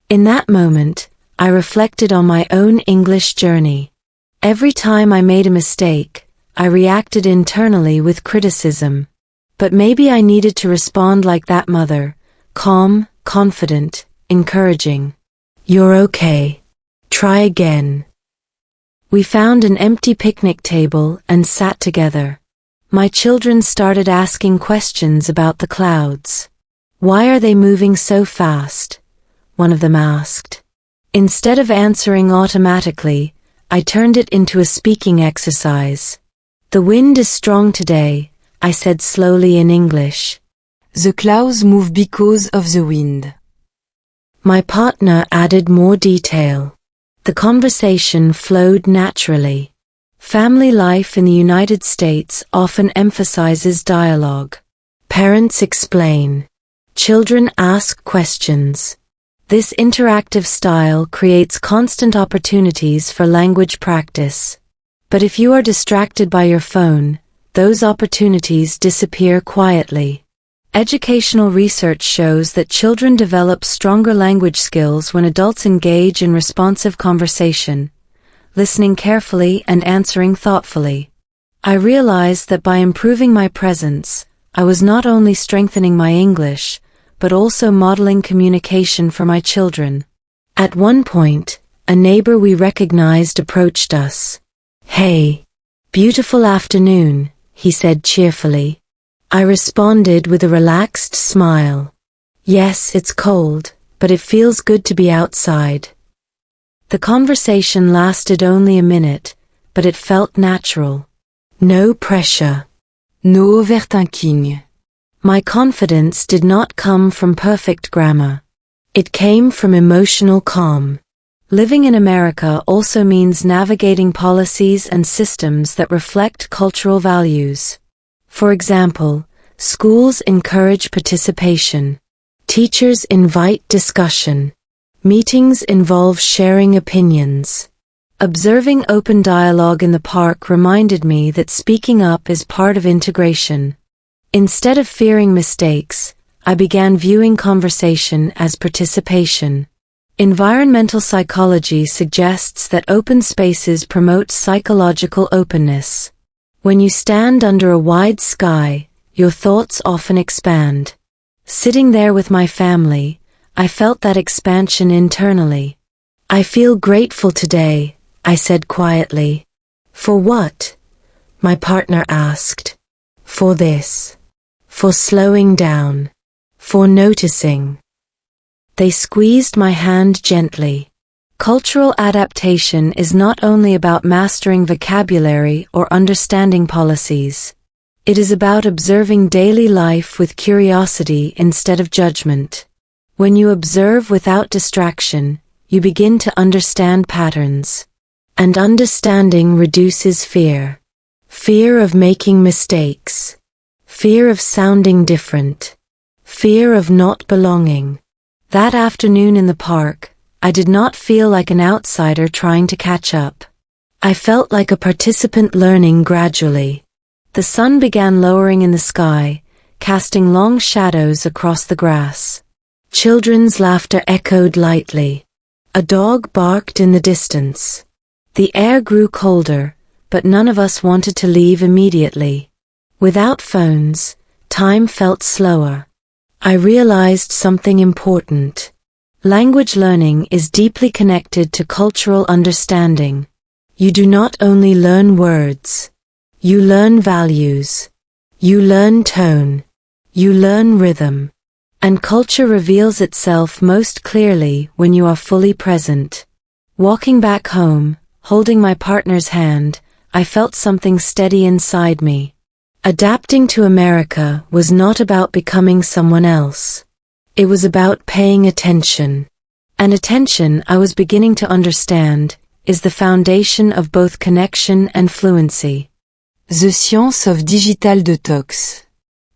In that moment, I reflected on my own English journey. Every time I made a mistake, I reacted internally with criticism. But maybe I needed to respond like that mother, calm, confident, encouraging. "You're okay. Try again." We found an empty picnic table and sat together. My children started asking questions about the clouds. "Why are they moving so fast?" one of them asked. Instead of answering automatically, I turned it into a speaking exercise. "The wind is strong today," I said slowly in English. The clouds move because of the wind. My partner added more detail. The conversation flowed naturally. Family life in the United States often emphasizes dialogue. Parents explain. Children ask questions. This interactive style creates constant opportunities for language practice. But if you are distracted by your phone, those opportunities disappear quietly. Educational research shows that children develop stronger language skills when adults engage in responsive conversation, listening carefully and answering thoughtfully. I realized that by improving my presence, I was not only strengthening my English, but also modeling communication for my children. At one point, a neighbor we recognized approached us. "Hey, beautiful afternoon," he said cheerfully. I responded with a relaxed smile. Yes, it's cold, but it feels good to be outside. The conversation lasted only a minute, but it felt natural. No pressure. No overthinking. My confidence did not come from perfect grammar. It came from emotional calm. Living in America also means navigating policies and systems that reflect cultural values. For example, schools encourage participation. Teachers invite discussion. Meetings involve sharing opinions. Observing open dialogue in the park reminded me that speaking up is part of integration. Instead of fearing mistakes, I began viewing conversation as participation. Environmental psychology suggests that open spaces promote psychological openness. When you stand under a wide sky, your thoughts often expand. Sitting there with my family, I felt that expansion internally. I feel grateful today, I said quietly. For what? My partner asked. For this. For slowing down. For noticing. They squeezed my hand gently. Cultural adaptation is not only about mastering vocabulary or understanding policies. It is about observing daily life with curiosity instead of judgment. When you observe without distraction, you begin to understand patterns. And understanding reduces fear. Fear of making mistakes. Fear of sounding different. Fear of not belonging. That afternoon in the park, I did not feel like an outsider trying to catch up. I felt like a participant learning gradually. The sun began lowering in the sky, casting long shadows across the grass. Children's laughter echoed lightly. A dog barked in the distance. The air grew colder, but none of us wanted to leave immediately. Without phones, time felt slower. I realized something important. Language learning is deeply connected to cultural understanding. You do not only learn words. You learn values. You learn tone. You learn rhythm. And culture reveals itself most clearly when you are fully present. Walking back home, holding my partner's hand, I felt something steady inside me. Adapting to America was not about becoming someone else. It was about paying attention. And attention, I was beginning to understand, is the foundation of both connection and fluency. The Science of Digital Detox.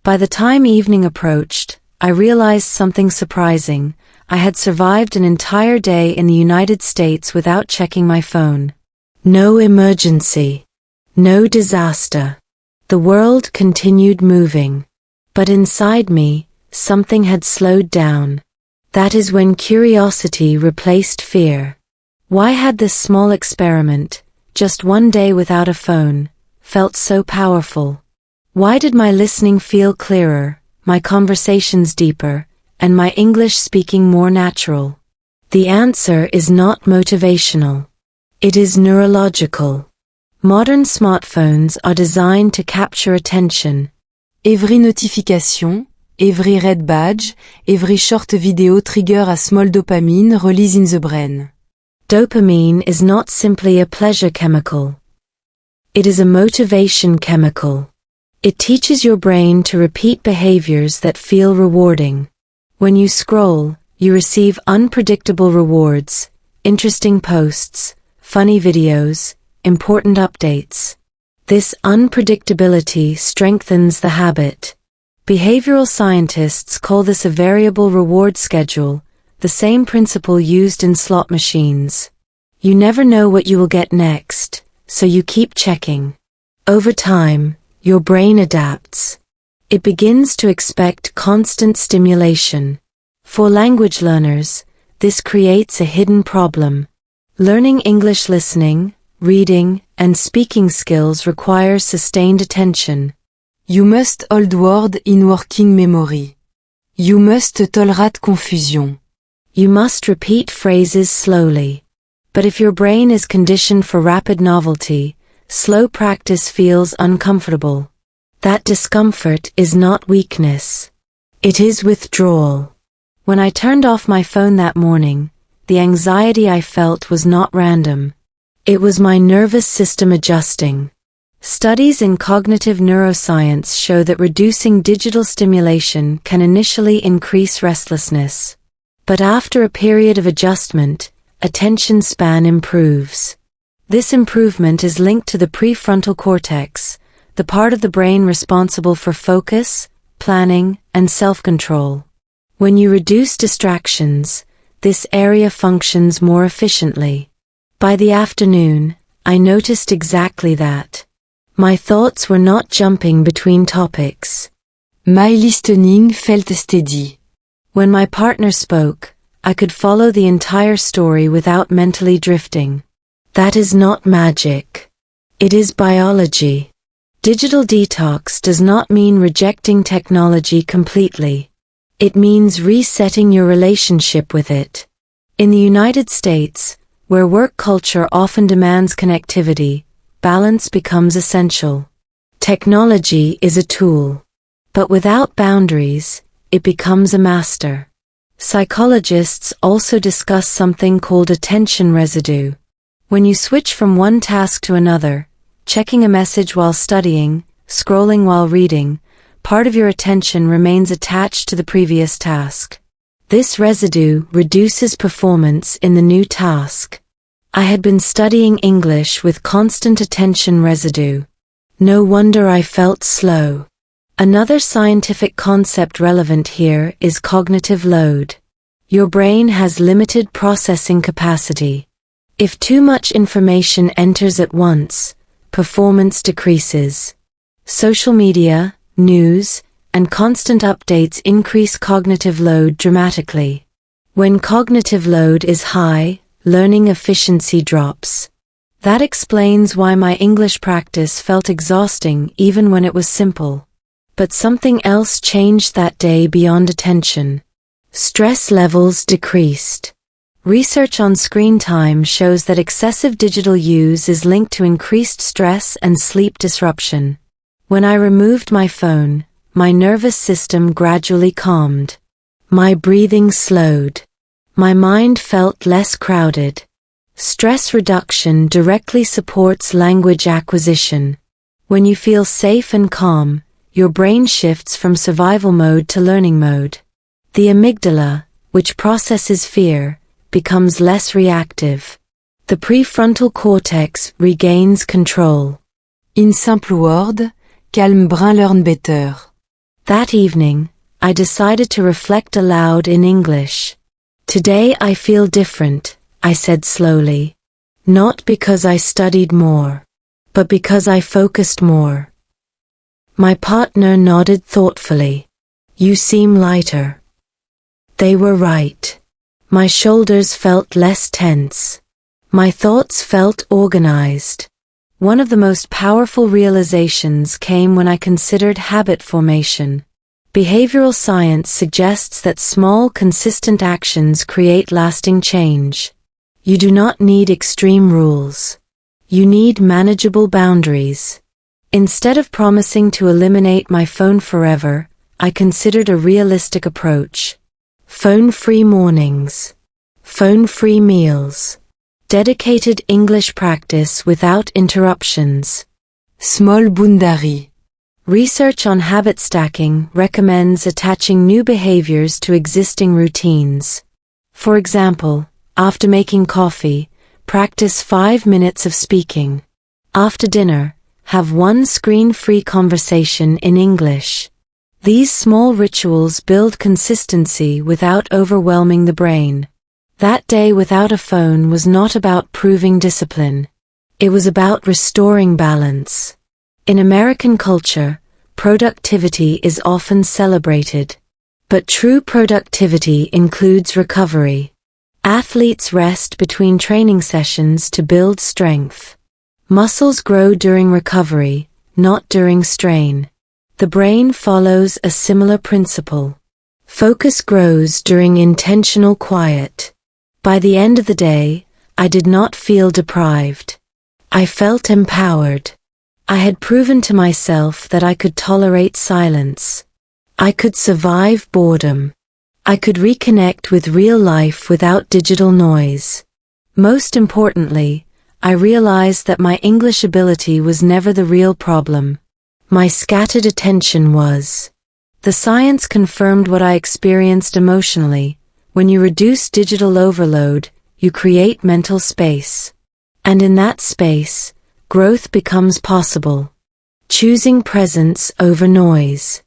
By the time evening approached, I realized something surprising. I had survived an entire day in the United States without checking my phone. No emergency. No disaster. The world continued moving. But inside me, something had slowed down. That is when curiosity replaced fear. Why had this small experiment, just one day without a phone, felt so powerful? Why did my listening feel clearer, my conversations deeper, and my English speaking more natural? The answer is not motivational. It is neurological. Modern smartphones are designed to capture attention. Every notification, every red badge, every short video trigger a small dopamine release in the brain. Dopamine is not simply a pleasure chemical. It is a motivation chemical. It teaches your brain to repeat behaviors that feel rewarding. When you scroll, you receive unpredictable rewards, interesting posts, funny videos, important updates. This unpredictability strengthens the habit. Behavioral scientists call this a variable reward schedule, the same principle used in slot machines. You never know what you will get next, so you keep checking. Over time, your brain adapts. It begins to expect constant stimulation. For language learners, this creates a hidden problem. Learning English listening, reading, and speaking skills require sustained attention. You must hold word in working memory. You must tolerate confusion. You must repeat phrases slowly. But if your brain is conditioned for rapid novelty, slow practice feels uncomfortable. That discomfort is not weakness. It is withdrawal. When I turned off my phone that morning, the anxiety I felt was not random. It was my nervous system adjusting. Studies in cognitive neuroscience show that reducing digital stimulation can initially increase restlessness. But after a period of adjustment, attention span improves. This improvement is linked to the prefrontal cortex, the part of the brain responsible for focus, planning, and self-control. When you reduce distractions, this area functions more efficiently. By the afternoon, I noticed exactly that. My thoughts were not jumping between topics. My listening felt steady. When my partner spoke, I could follow the entire story without mentally drifting. That is not magic. It is biology. Digital detox does not mean rejecting technology completely. It means resetting your relationship with it. In the United States, where work culture often demands connectivity, balance becomes essential. Technology is a tool. But without boundaries, it becomes a master. Psychologists also discuss something called attention residue. When you switch from one task to another, checking a message while studying, scrolling while reading, part of your attention remains attached to the previous task. This residue reduces performance in the new task. I had been studying English with constant attention residue. No wonder I felt slow. Another scientific concept relevant here is cognitive load. Your brain has limited processing capacity. If too much information enters at once, performance decreases. Social media, news, and constant updates increase cognitive load dramatically. When cognitive load is high, learning efficiency drops. That explains why my English practice felt exhausting even when it was simple. But something else changed that day beyond attention. Stress levels decreased. Research on screen time shows that excessive digital use is linked to increased stress and sleep disruption. When I removed my phone, my nervous system gradually calmed. My breathing slowed. My mind felt less crowded. Stress reduction directly supports language acquisition. When you feel safe and calm, your brain shifts from survival mode to learning mode. The amygdala, which processes fear, becomes less reactive. The prefrontal cortex regains control. In simple word, calme brin learn better. That evening, I decided to reflect aloud in English. Today I feel different, I said slowly. Not because I studied more, but because I focused more. My partner nodded thoughtfully. You seem lighter. They were right. My shoulders felt less tense. My thoughts felt organized. One of the most powerful realizations came when I considered habit formation. Behavioral science suggests that small, consistent actions create lasting change. You do not need extreme rules. You need manageable boundaries. Instead of promising to eliminate my phone forever, I considered a realistic approach. Phone-free mornings. Phone-free meals. Dedicated English practice without interruptions. Small boundary. Research on habit stacking recommends attaching new behaviors to existing routines. For example, after making coffee, practice 5 minutes of speaking. After dinner, have one screen-free conversation in English. These small rituals build consistency without overwhelming the brain. That day without a phone was not about proving discipline. It was about restoring balance. In American culture, productivity is often celebrated. But true productivity includes recovery. Athletes rest between training sessions to build strength. Muscles grow during recovery, not during strain. The brain follows a similar principle. Focus grows during intentional quiet. By the end of the day, I did not feel deprived. I felt empowered. I had proven to myself that I could tolerate silence. I could survive boredom. I could reconnect with real life without digital noise. Most importantly, I realized that my English ability was never the real problem. My scattered attention was. The science confirmed what I experienced emotionally. When you reduce digital overload, you create mental space. And in that space, growth becomes possible. Choosing presence over noise.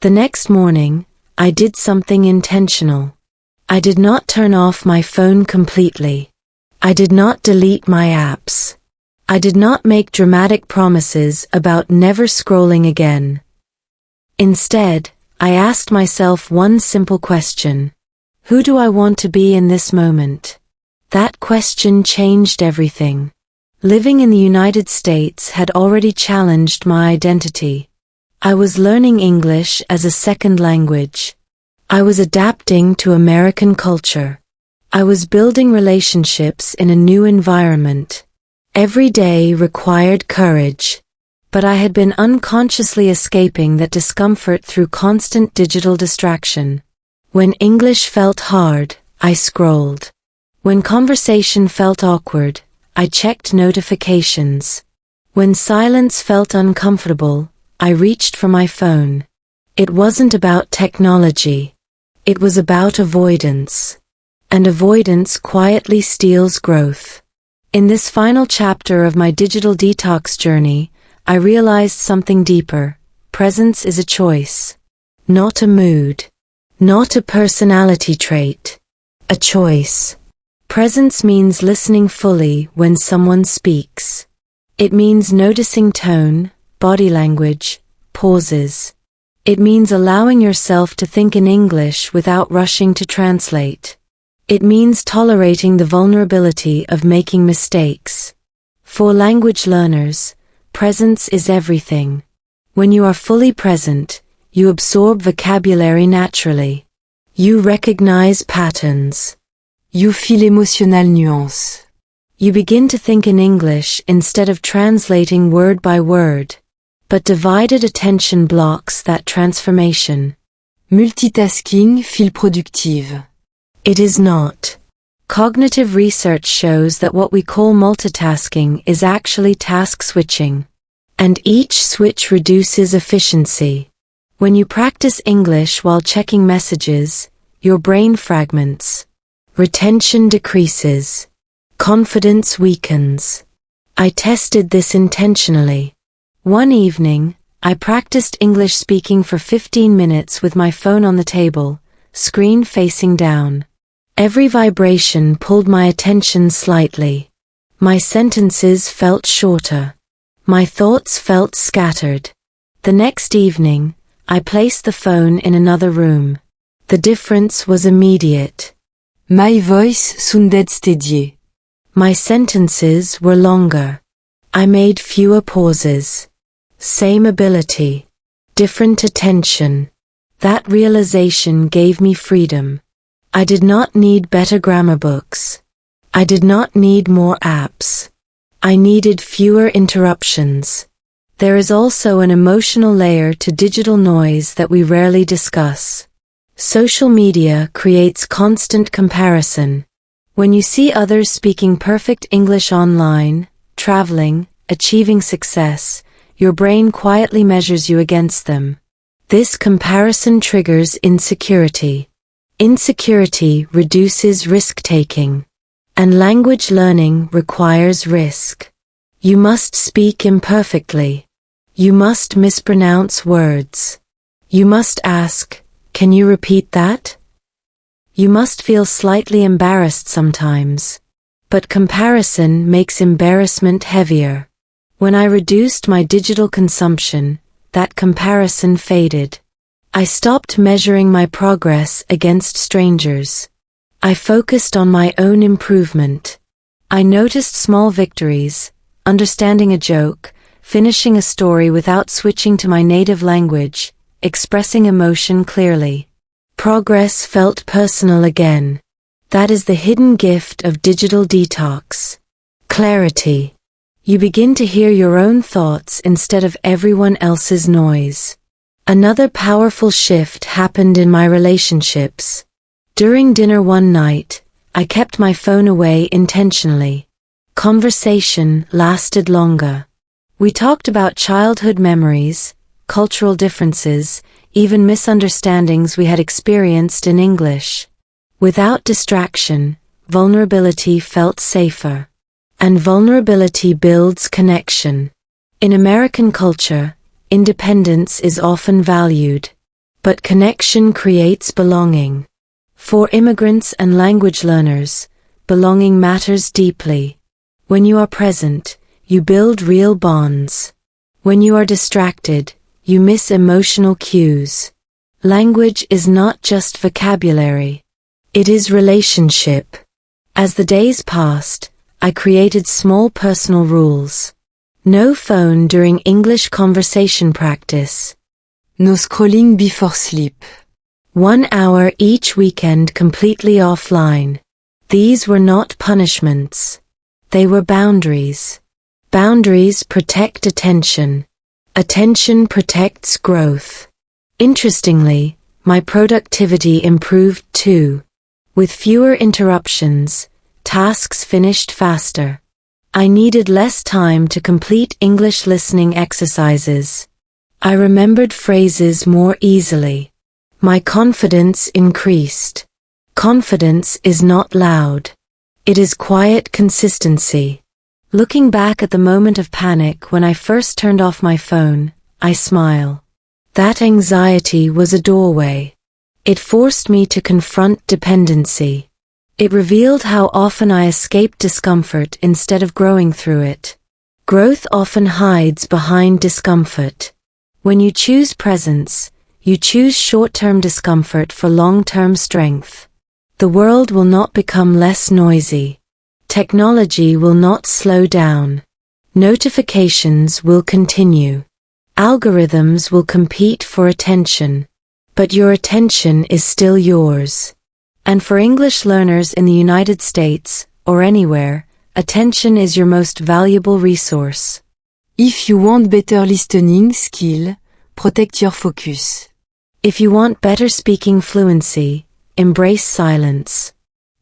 The next morning, I did something intentional. I did not turn off my phone completely. I did not delete my apps. I did not make dramatic promises about never scrolling again. Instead, I asked myself one simple question. Who do I want to be in this moment? That question changed everything. Living in the United States had already challenged my identity. I was learning English as a second language. I was adapting to American culture. I was building relationships in a new environment. Every day required courage. But I had been unconsciously escaping that discomfort through constant digital distraction. When English felt hard, I scrolled. When conversation felt awkward, I checked notifications. When silence felt uncomfortable, I reached for my phone. It wasn't about technology. It was about avoidance. And avoidance quietly steals growth. In this final chapter of my digital detox journey, I realized something deeper. Presence is a choice. Not a mood. Not a personality trait. A choice. Presence means listening fully when someone speaks. It means noticing tone, body language, pauses. It means allowing yourself to think in English without rushing to translate. It means tolerating the vulnerability of making mistakes. For language learners, presence is everything. When you are fully present, you absorb vocabulary naturally. You recognize patterns. You feel émotionnelle nuance. You begin to think in English instead of translating word by word. But divided attention blocks that transformation. Multitasking feel productive. It is not. Cognitive research shows that what we call multitasking is actually task switching. And each switch reduces efficiency. When you practice English while checking messages, your brain fragments. Retention decreases. Confidence weakens. I tested this intentionally. One evening, I practiced English speaking for 15 minutes with my phone on the table, screen facing down. Every vibration pulled my attention slightly. My sentences felt shorter. My thoughts felt scattered. The next evening, I placed the phone in another room. The difference was immediate. My voice sounded steadier. My sentences were longer. I made fewer pauses. Same ability. Different attention. That realization gave me freedom. I did not need better grammar books. I did not need more apps. I needed fewer interruptions. There is also an emotional layer to digital noise that we rarely discuss. Social media creates constant comparison. When you see others speaking perfect English online, traveling, achieving success, your brain quietly measures you against them. This comparison triggers insecurity. Insecurity reduces risk-taking. And language learning requires risk. You must speak imperfectly. You must mispronounce words. You must ask, "Can you repeat that?" You must feel slightly embarrassed sometimes. But comparison makes embarrassment heavier. When I reduced my digital consumption, that comparison faded. I stopped measuring my progress against strangers. I focused on my own improvement. I noticed small victories, understanding a joke, finishing a story without switching to my native language, expressing emotion clearly. Progress felt personal again. That is the hidden gift of digital detox. Clarity. You begin to hear your own thoughts instead of everyone else's noise. Another powerful shift happened in my relationships. During dinner one night, I kept my phone away intentionally. Conversation lasted longer. We talked about childhood memories, cultural differences, even misunderstandings we had experienced in English. Without distraction, vulnerability felt safer. And vulnerability builds connection. In American culture, independence is often valued. But connection creates belonging. For immigrants and language learners, belonging matters deeply. When you are present, you build real bonds. When you are distracted, you miss emotional cues. Language is not just vocabulary. It is relationship. As the days passed, I created small personal rules. No phone during English conversation practice. No scrolling before sleep. 1 hour each weekend completely offline. These were not punishments. They were boundaries. Boundaries protect attention. Attention protects growth. Interestingly, my productivity improved too. With fewer interruptions, tasks finished faster. I needed less time to complete English listening exercises. I remembered phrases more easily. My confidence increased. Confidence is not loud. It is quiet consistency. Looking back at the moment of panic when I first turned off my phone, I smile. That anxiety was a doorway. It forced me to confront dependency. It revealed how often I escaped discomfort instead of growing through it. Growth often hides behind discomfort. When you choose presence, you choose short-term discomfort for long-term strength. The world will not become less noisy. Technology will not slow down. Notifications will continue. Algorithms will compete for attention. But your attention is still yours. And for English learners in the United States, or anywhere, attention is your most valuable resource. If you want better listening skill, protect your focus. If you want better speaking fluency, embrace silence.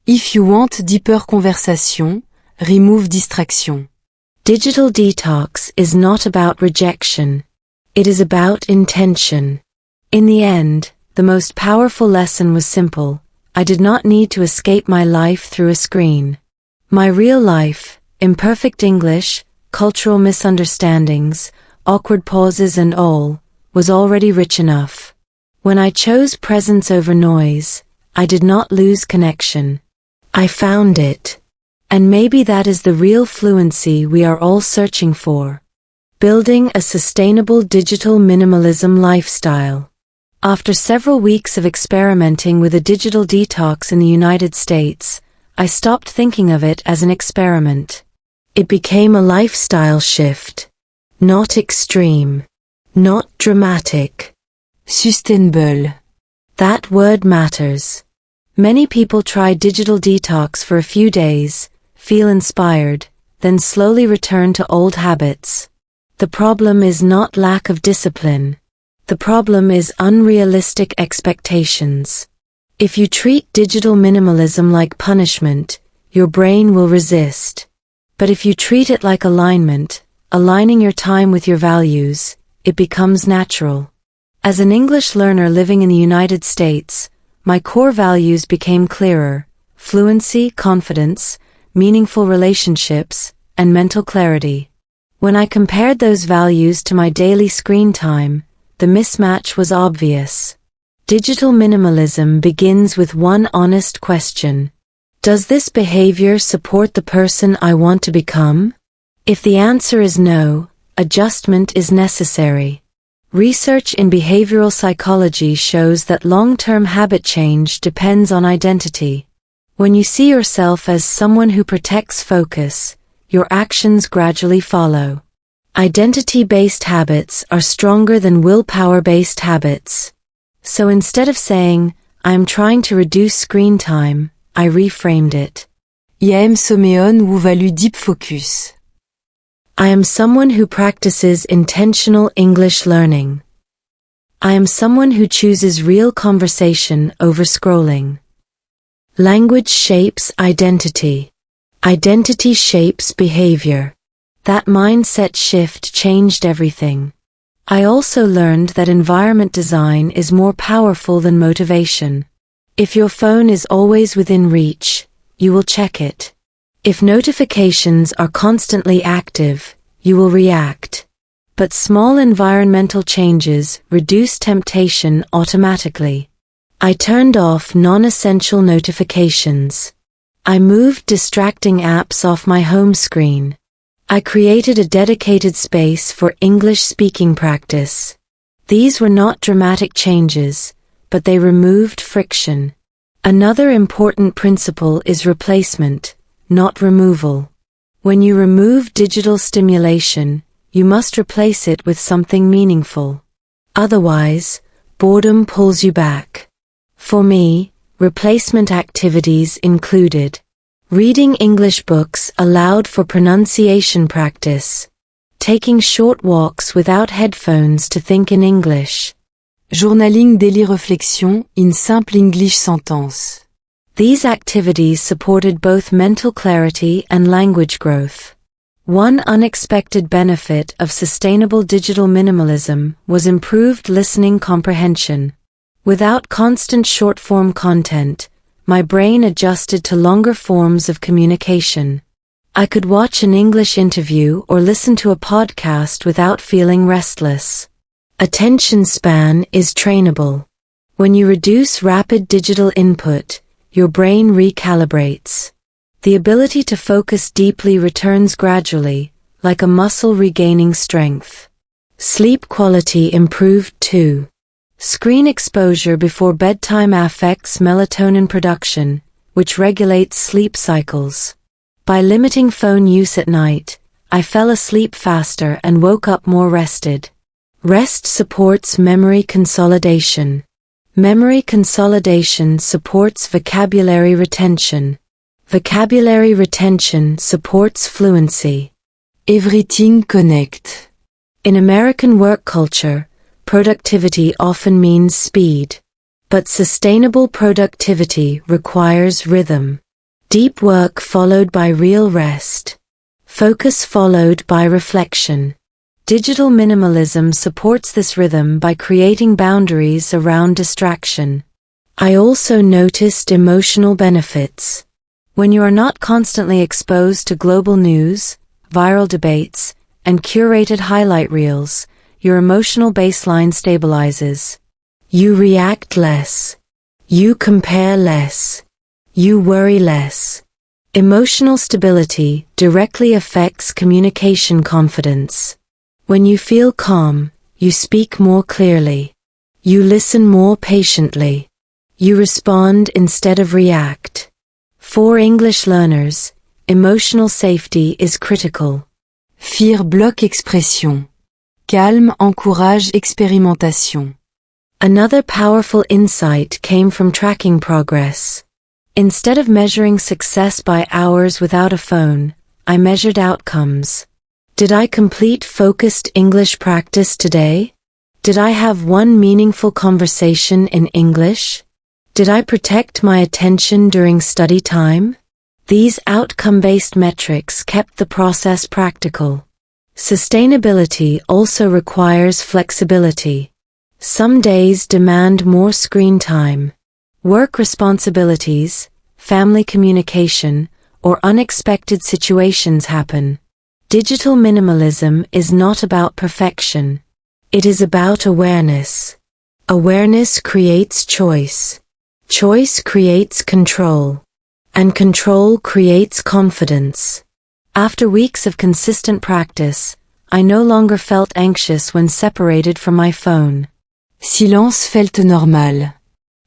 If you want deeper conversation, remove distraction. Digital detox is not about rejection. It is about intention. In the end, the most powerful lesson was simple. I did not need to escape my life through a screen. My real life, imperfect English, cultural misunderstandings, awkward pauses and all, was already rich enough. When I chose presence over noise, I did not lose connection. I found it. And maybe that is the real fluency we are all searching for. Building a sustainable digital minimalism lifestyle. After several weeks of experimenting with a digital detox in the United States, I stopped thinking of it as an experiment. It became a lifestyle shift. Not extreme. Not dramatic. Sustainable. That word matters. Many people try digital detox for a few days, feel inspired, then slowly return to old habits. The problem is not lack of discipline. The problem is unrealistic expectations. If you treat digital minimalism like punishment, your brain will resist. But if you treat it like alignment, aligning your time with your values, it becomes natural. As an English learner living in the United States, my core values became clearer: fluency, confidence, meaningful relationships, and mental clarity. When I compared those values to my daily screen time, the mismatch was obvious. Digital minimalism begins with one honest question. Does this behavior support the person I want to become? If the answer is no, adjustment is necessary. Research in behavioral psychology shows that long-term habit change depends on identity. When you see yourself as someone who protects focus, your actions gradually follow. Identity-based habits are stronger than willpower-based habits. So instead of saying, I'm trying to reduce screen time, I reframed it. Iaem someon ou valu deep focus. I am someone who practices intentional English learning. I am someone who chooses real conversation over scrolling. Language shapes identity. Identity shapes behavior. That mindset shift changed everything. I also learned that environment design is more powerful than motivation. If your phone is always within reach, you will check it. If notifications are constantly active, you will react. But small environmental changes reduce temptation automatically. I turned off non-essential notifications. I moved distracting apps off my home screen. I created a dedicated space for English speaking practice. These were not dramatic changes, but they removed friction. Another important principle is replacement, not removal. When you remove digital stimulation, you must replace it with something meaningful. Otherwise, boredom pulls you back. For me, replacement activities included reading English books aloud for pronunciation practice, taking short walks without headphones to think in English, Journaling daily réflexion in simple English sentence. These activities supported both mental clarity and language growth. One unexpected benefit of sustainable digital minimalism was improved listening comprehension. Without constant short-form content, my brain adjusted to longer forms of communication. I could watch an English interview or listen to a podcast without feeling restless. Attention span is trainable. When you reduce rapid digital input, your brain recalibrates. The ability to focus deeply returns gradually, like a muscle regaining strength. Sleep quality improved too. Screen exposure before bedtime affects melatonin production, which regulates sleep cycles. By limiting phone use at night, I fell asleep faster and woke up more rested. Rest supports memory consolidation. Memory consolidation supports vocabulary retention. Vocabulary retention supports fluency. Everything connect. In American work culture, productivity often means speed. But sustainable productivity requires rhythm. Deep work followed by real rest. Focus followed by reflection. Digital minimalism supports this rhythm by creating boundaries around distraction. I also noticed emotional benefits. When you are not constantly exposed to global news, viral debates, and curated highlight reels, your emotional baseline stabilizes. You react less. You compare less. You worry less. Emotional stability directly affects communication confidence. When you feel calm, you speak more clearly. You listen more patiently. You respond instead of react. For English learners, emotional safety is critical. Fear bloque expression. Calme encourage expérimentation. Another powerful insight came from tracking progress. Instead of measuring success by hours without a phone, I measured outcomes. Did I complete focused English practice today? Did I have one meaningful conversation in English? Did I protect my attention during study time? These outcome-based metrics kept the process practical. Sustainability also requires flexibility. Some days demand more screen time. Work responsibilities, family communication, or unexpected situations happen. Digital minimalism is not about perfection. It is about awareness. Awareness creates choice. Choice creates control. And control creates confidence. After weeks of consistent practice, I no longer felt anxious when separated from my phone. Silence felt normal.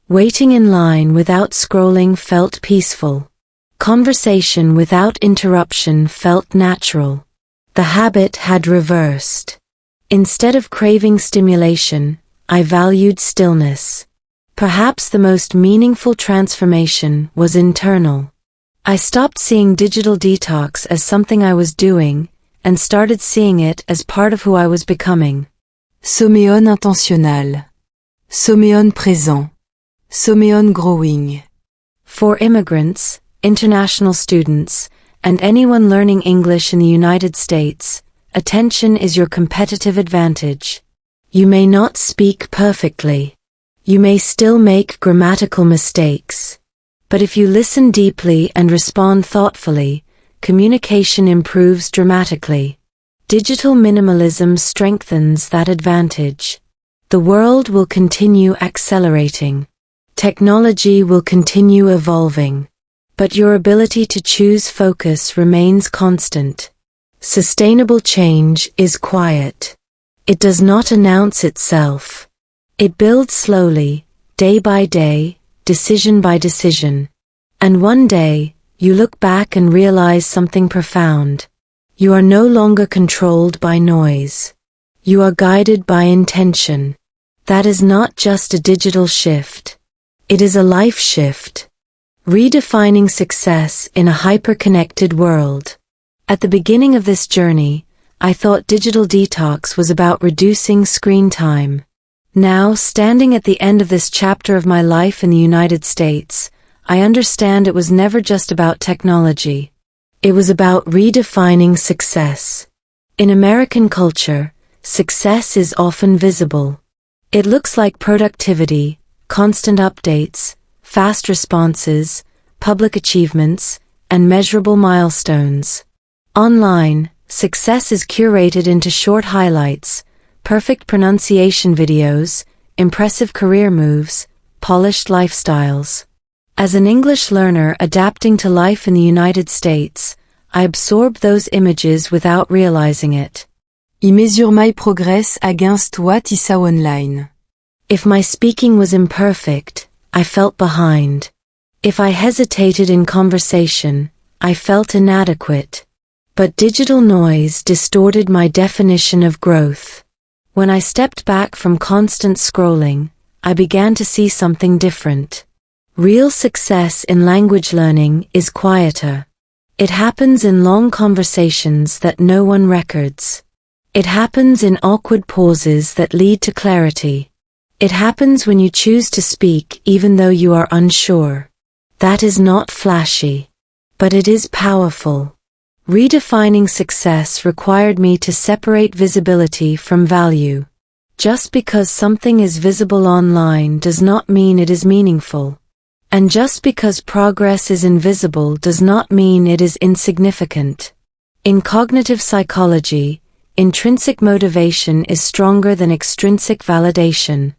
Waiting in line without scrolling felt peaceful. Conversation without interruption felt natural. The habit had reversed. Instead of craving stimulation, I valued stillness. Perhaps the most meaningful transformation was internal. I stopped seeing digital detox as something I was doing, and started seeing it as part of who I was becoming. Soméon intentionnel. Soméon présent. Soméon growing. For immigrants, international students, and anyone learning English in the United States, attention is your competitive advantage. You may not speak perfectly. You may still make grammatical mistakes. But if you listen deeply and respond thoughtfully, communication improves dramatically. Digital minimalism strengthens that advantage. The world will continue accelerating. Technology will continue evolving. But your ability to choose focus remains constant. Sustainable change is quiet. It does not announce itself. It builds slowly, day by day, decision by decision. And one day, you look back and realize something profound. You are no longer controlled by noise. You are guided by intention. That is not just a digital shift. It is a life shift. Redefining success in a hyperconnected world. At the beginning of this journey, I thought Digital Detox was about reducing screen time. Now, standing at the end of this chapter of my life in the United States, I understand it was never just about technology. It was about redefining success. In American culture, success is often visible. It looks like productivity, constant updates, fast responses, public achievements, and measurable milestones. Online, success is curated into short highlights, perfect pronunciation videos, impressive career moves, polished lifestyles. As an English learner adapting to life in the United States, I absorbed those images without realizing it. I mesure my progress against what I saw online. If my speaking was imperfect, I felt behind. If I hesitated in conversation, I felt inadequate. But digital noise distorted my definition of growth. When I stepped back from constant scrolling, I began to see something different. Real success in language learning is quieter. It happens in long conversations that no one records. It happens in awkward pauses that lead to clarity. It happens when you choose to speak even though you are unsure. That is not flashy. But it is powerful. Redefining success required me to separate visibility from value. Just because something is visible online does not mean it is meaningful. And just because progress is invisible does not mean it is insignificant. In cognitive psychology, intrinsic motivation is stronger than extrinsic validation.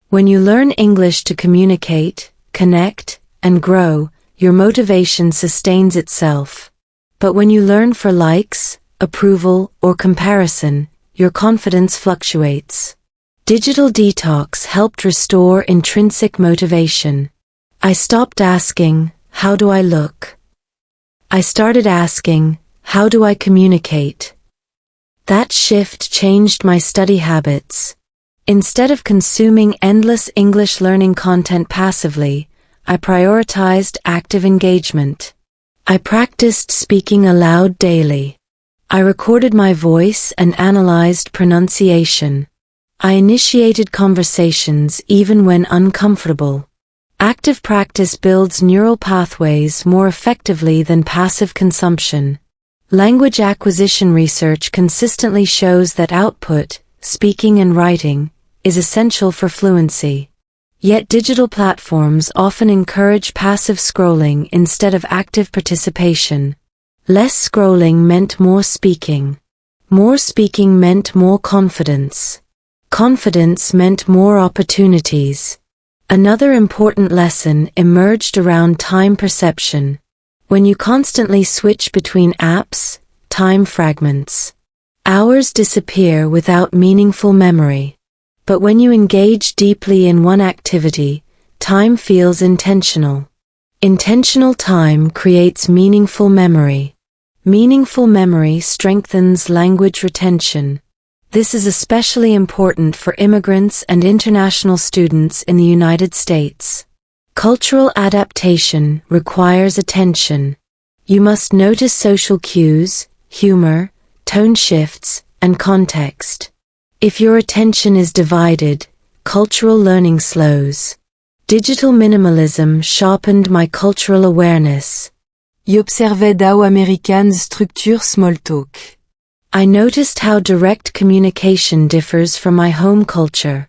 When you learn English to communicate, connect, and grow, your motivation sustains itself. But when you learn for likes, approval, or comparison, your confidence fluctuates. Digital Detox helped restore intrinsic motivation. I stopped asking, how do I look? I started asking, how do I communicate? That shift changed my study habits. Instead of consuming endless English learning content passively, I prioritized active engagement. I practiced speaking aloud daily. I recorded my voice and analyzed pronunciation. I initiated conversations even when uncomfortable. Active practice builds neural pathways more effectively than passive consumption. Language acquisition research consistently shows that output, speaking and writing, is essential for fluency. Yet digital platforms often encourage passive scrolling instead of active participation. Less scrolling meant more speaking. More speaking meant more confidence. Confidence meant more opportunities. Another important lesson emerged around time perception. When you constantly switch between apps, time fragments. Hours disappear without meaningful memory. But when you engage deeply in one activity, time feels intentional. Intentional time creates meaningful memory. Meaningful memory strengthens language retention. This is especially important for immigrants and international students in the United States. Cultural adaptation requires attention. You must notice social cues, humor, tone shifts, and context. If your attention is divided, cultural learning slows. Digital minimalism sharpened my cultural awareness. I observai how Americans structure small talk. I noticed how direct communication differs from my home culture.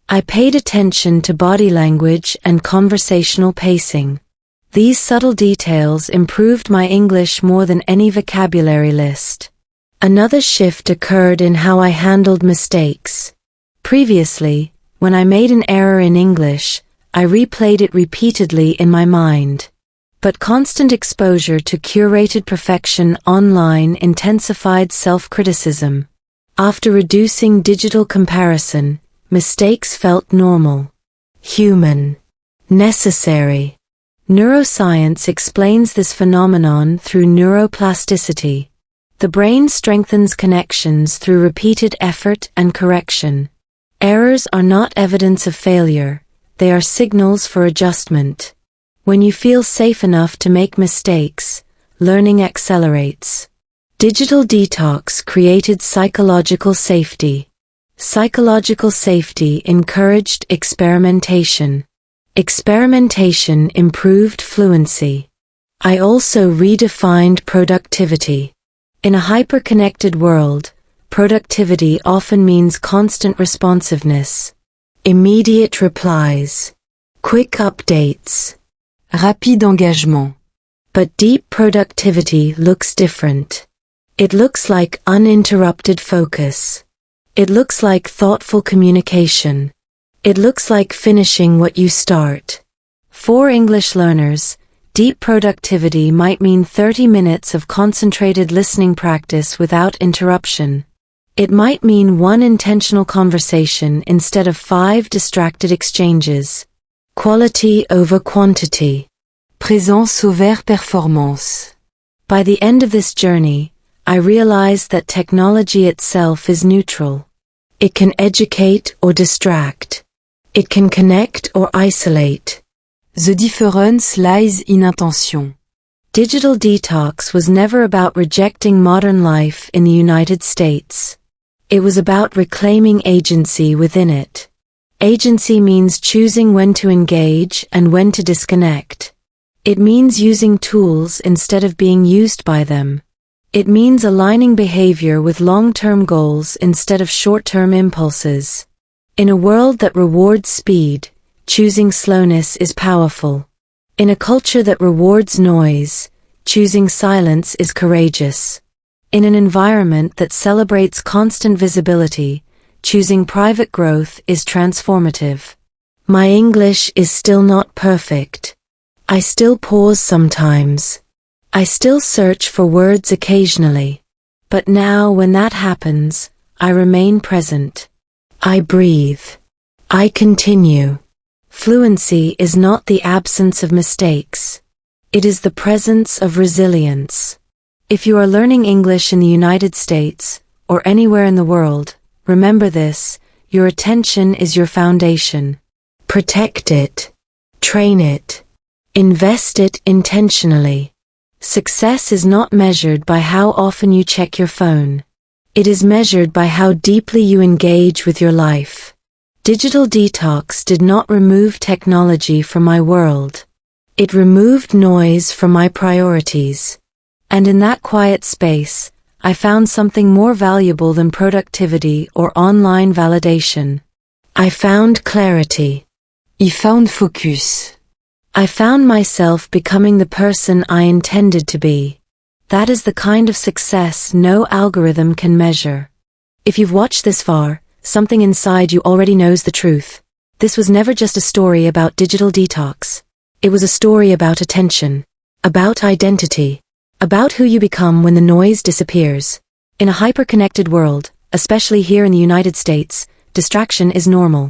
I paid attention to body language and conversational pacing. These subtle details improved my English more than any vocabulary list. Another shift occurred in how I handled mistakes. Previously, when I made an error in English, I replayed it repeatedly in my mind. But constant exposure to curated perfection online intensified self-criticism. After reducing digital comparison, mistakes felt normal, human, necessary. Neuroscience explains this phenomenon through neuroplasticity. The brain strengthens connections through repeated effort and correction. Errors are not evidence of failure, they are signals for adjustment. When you feel safe enough to make mistakes, learning accelerates. Digital detox created psychological safety. Psychological safety encouraged experimentation. Experimentation improved fluency. I also redefined productivity. In a hyperconnected world, productivity often means constant responsiveness, immediate replies, quick updates, Rapide engagement. but deep productivity looks different. It looks like uninterrupted focus. It looks like thoughtful communication. It looks like finishing what you start. For English learners, deep productivity might mean 30 minutes of concentrated listening practice without interruption. It might mean one intentional conversation instead of 5 distracted exchanges. Quality over quantity. Présence over performance. By the end of this journey, I realized that technology itself is neutral. It can educate or distract. It can connect or isolate. The difference lies in intention. Digital detox was never about rejecting modern life in the United States. It was about reclaiming agency within it. Agency means choosing when to engage and when to disconnect. It means using tools instead of being used by them. It means aligning behavior with long-term goals instead of short-term impulses. In a world that rewards speed, choosing slowness is powerful. In a culture that rewards noise, choosing silence is courageous. In an environment that celebrates constant visibility, choosing private growth is transformative. My English is still not perfect. I still pause sometimes. I still search for words occasionally. But now when that happens, I remain present. I breathe. I continue. Fluency is not the absence of mistakes. It is the presence of resilience. If you are learning English in the United States, or anywhere in the world, remember this: your attention is your foundation. Protect it. Train it. Invest it intentionally. Success is not measured by how often you check your phone. It is measured by how deeply you engage with your life. Digital detox did not remove technology from my world. It removed noise from my priorities. And in that quiet space, I found something more valuable than productivity or online validation. I found clarity. I found focus. I found myself becoming the person I intended to be. That is the kind of success no algorithm can measure. If you've watched this far, something inside you already knows the truth. This was never just a story about digital detox. It was a story about attention, about identity, about who you become when the noise disappears. In a hyper-connected world, especially here in the United States, distraction is normal.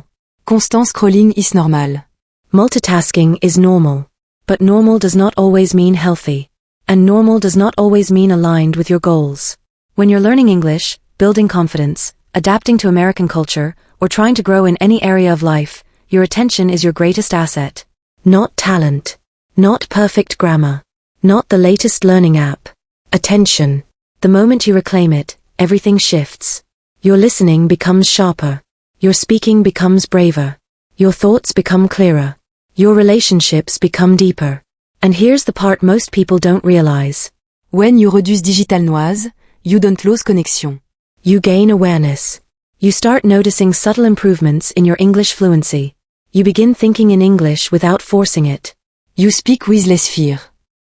Constant scrolling is normal. Multitasking is normal. But normal does not always mean healthy. And normal does not always mean aligned with your goals. When you're learning English, building confidence, adapting to American culture, or trying to grow in any area of life, your attention is your greatest asset. Not talent. Not perfect grammar. Not the latest learning app. Attention. The moment you reclaim it, everything shifts. Your listening becomes sharper. Your speaking becomes braver. Your thoughts become clearer. Your relationships become deeper. And here's the part most people don't realize. When you reduce digital noise, you don't lose connection. You gain awareness. You start noticing subtle improvements in your English fluency. You begin thinking in English without forcing it. You speak with less fear.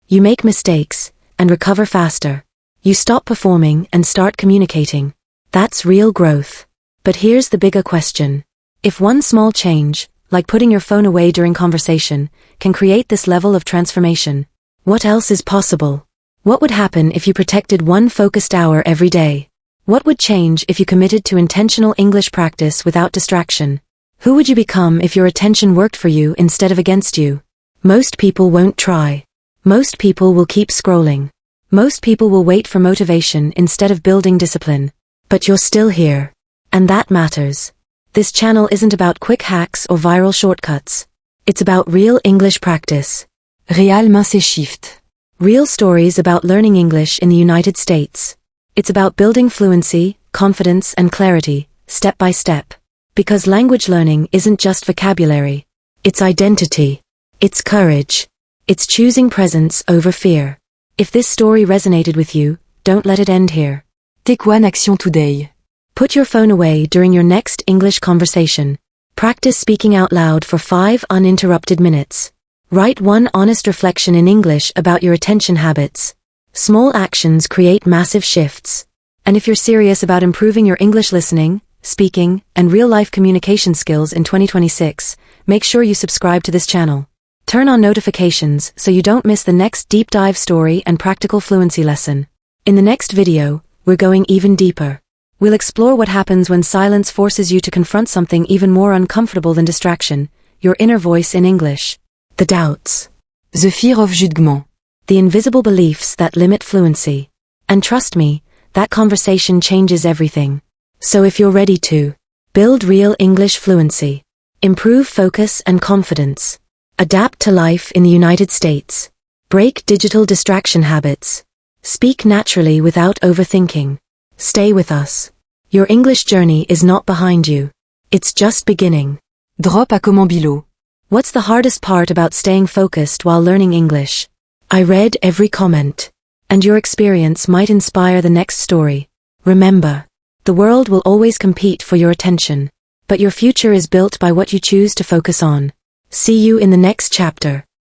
You make mistakes and recover faster. You stop performing and start communicating. That's real growth. But here's the bigger question. If one small change, like putting your phone away during conversation, can create this level of transformation, what else is possible? What would happen if you protected one focused hour every day? What would change if you committed to intentional English practice without distraction? Who would you become if your attention worked for you instead of against you? Most people won't try. Most people will keep scrolling. Most people will wait for motivation instead of building discipline. But you're still here. And that matters. This channel isn't about quick hacks or viral shortcuts. It's about real English practice. Real mince shift. Real stories about learning English in the United States. It's about building fluency, confidence, and clarity, step by step. Because language learning isn't just vocabulary. It's identity. It's courage. It's choosing presence over fear. If this story resonated with you, don't let it end here. Take one action today. Put your phone away during your next English conversation. Practice speaking out loud for 5 uninterrupted minutes. Write one honest reflection in English about your attention habits. Small actions create massive shifts. And if you're serious about improving your English listening, speaking, and real-life communication skills in 2026, make sure you subscribe to this channel. Turn on notifications so you don't miss the next deep dive story and practical fluency lesson. In the next video, we're going even deeper. We'll explore what happens when silence forces you to confront something even more uncomfortable than distraction, your inner voice in English. The doubts. The fear of jugement. The invisible beliefs that limit fluency. And trust me, that conversation changes everything. So if you're ready to build real English fluency, improve focus and confidence, adapt to life in the United States, break digital distraction habits, speak naturally without overthinking, stay with us. Your English journey is not behind you. It's just beginning. Drop à comment below. What's the hardest part about staying focused while learning English? I read every comment. And your experience might inspire the next story. Remember, the world will always compete for your attention. But your future is built by what you choose to focus on. See you in the next chapter.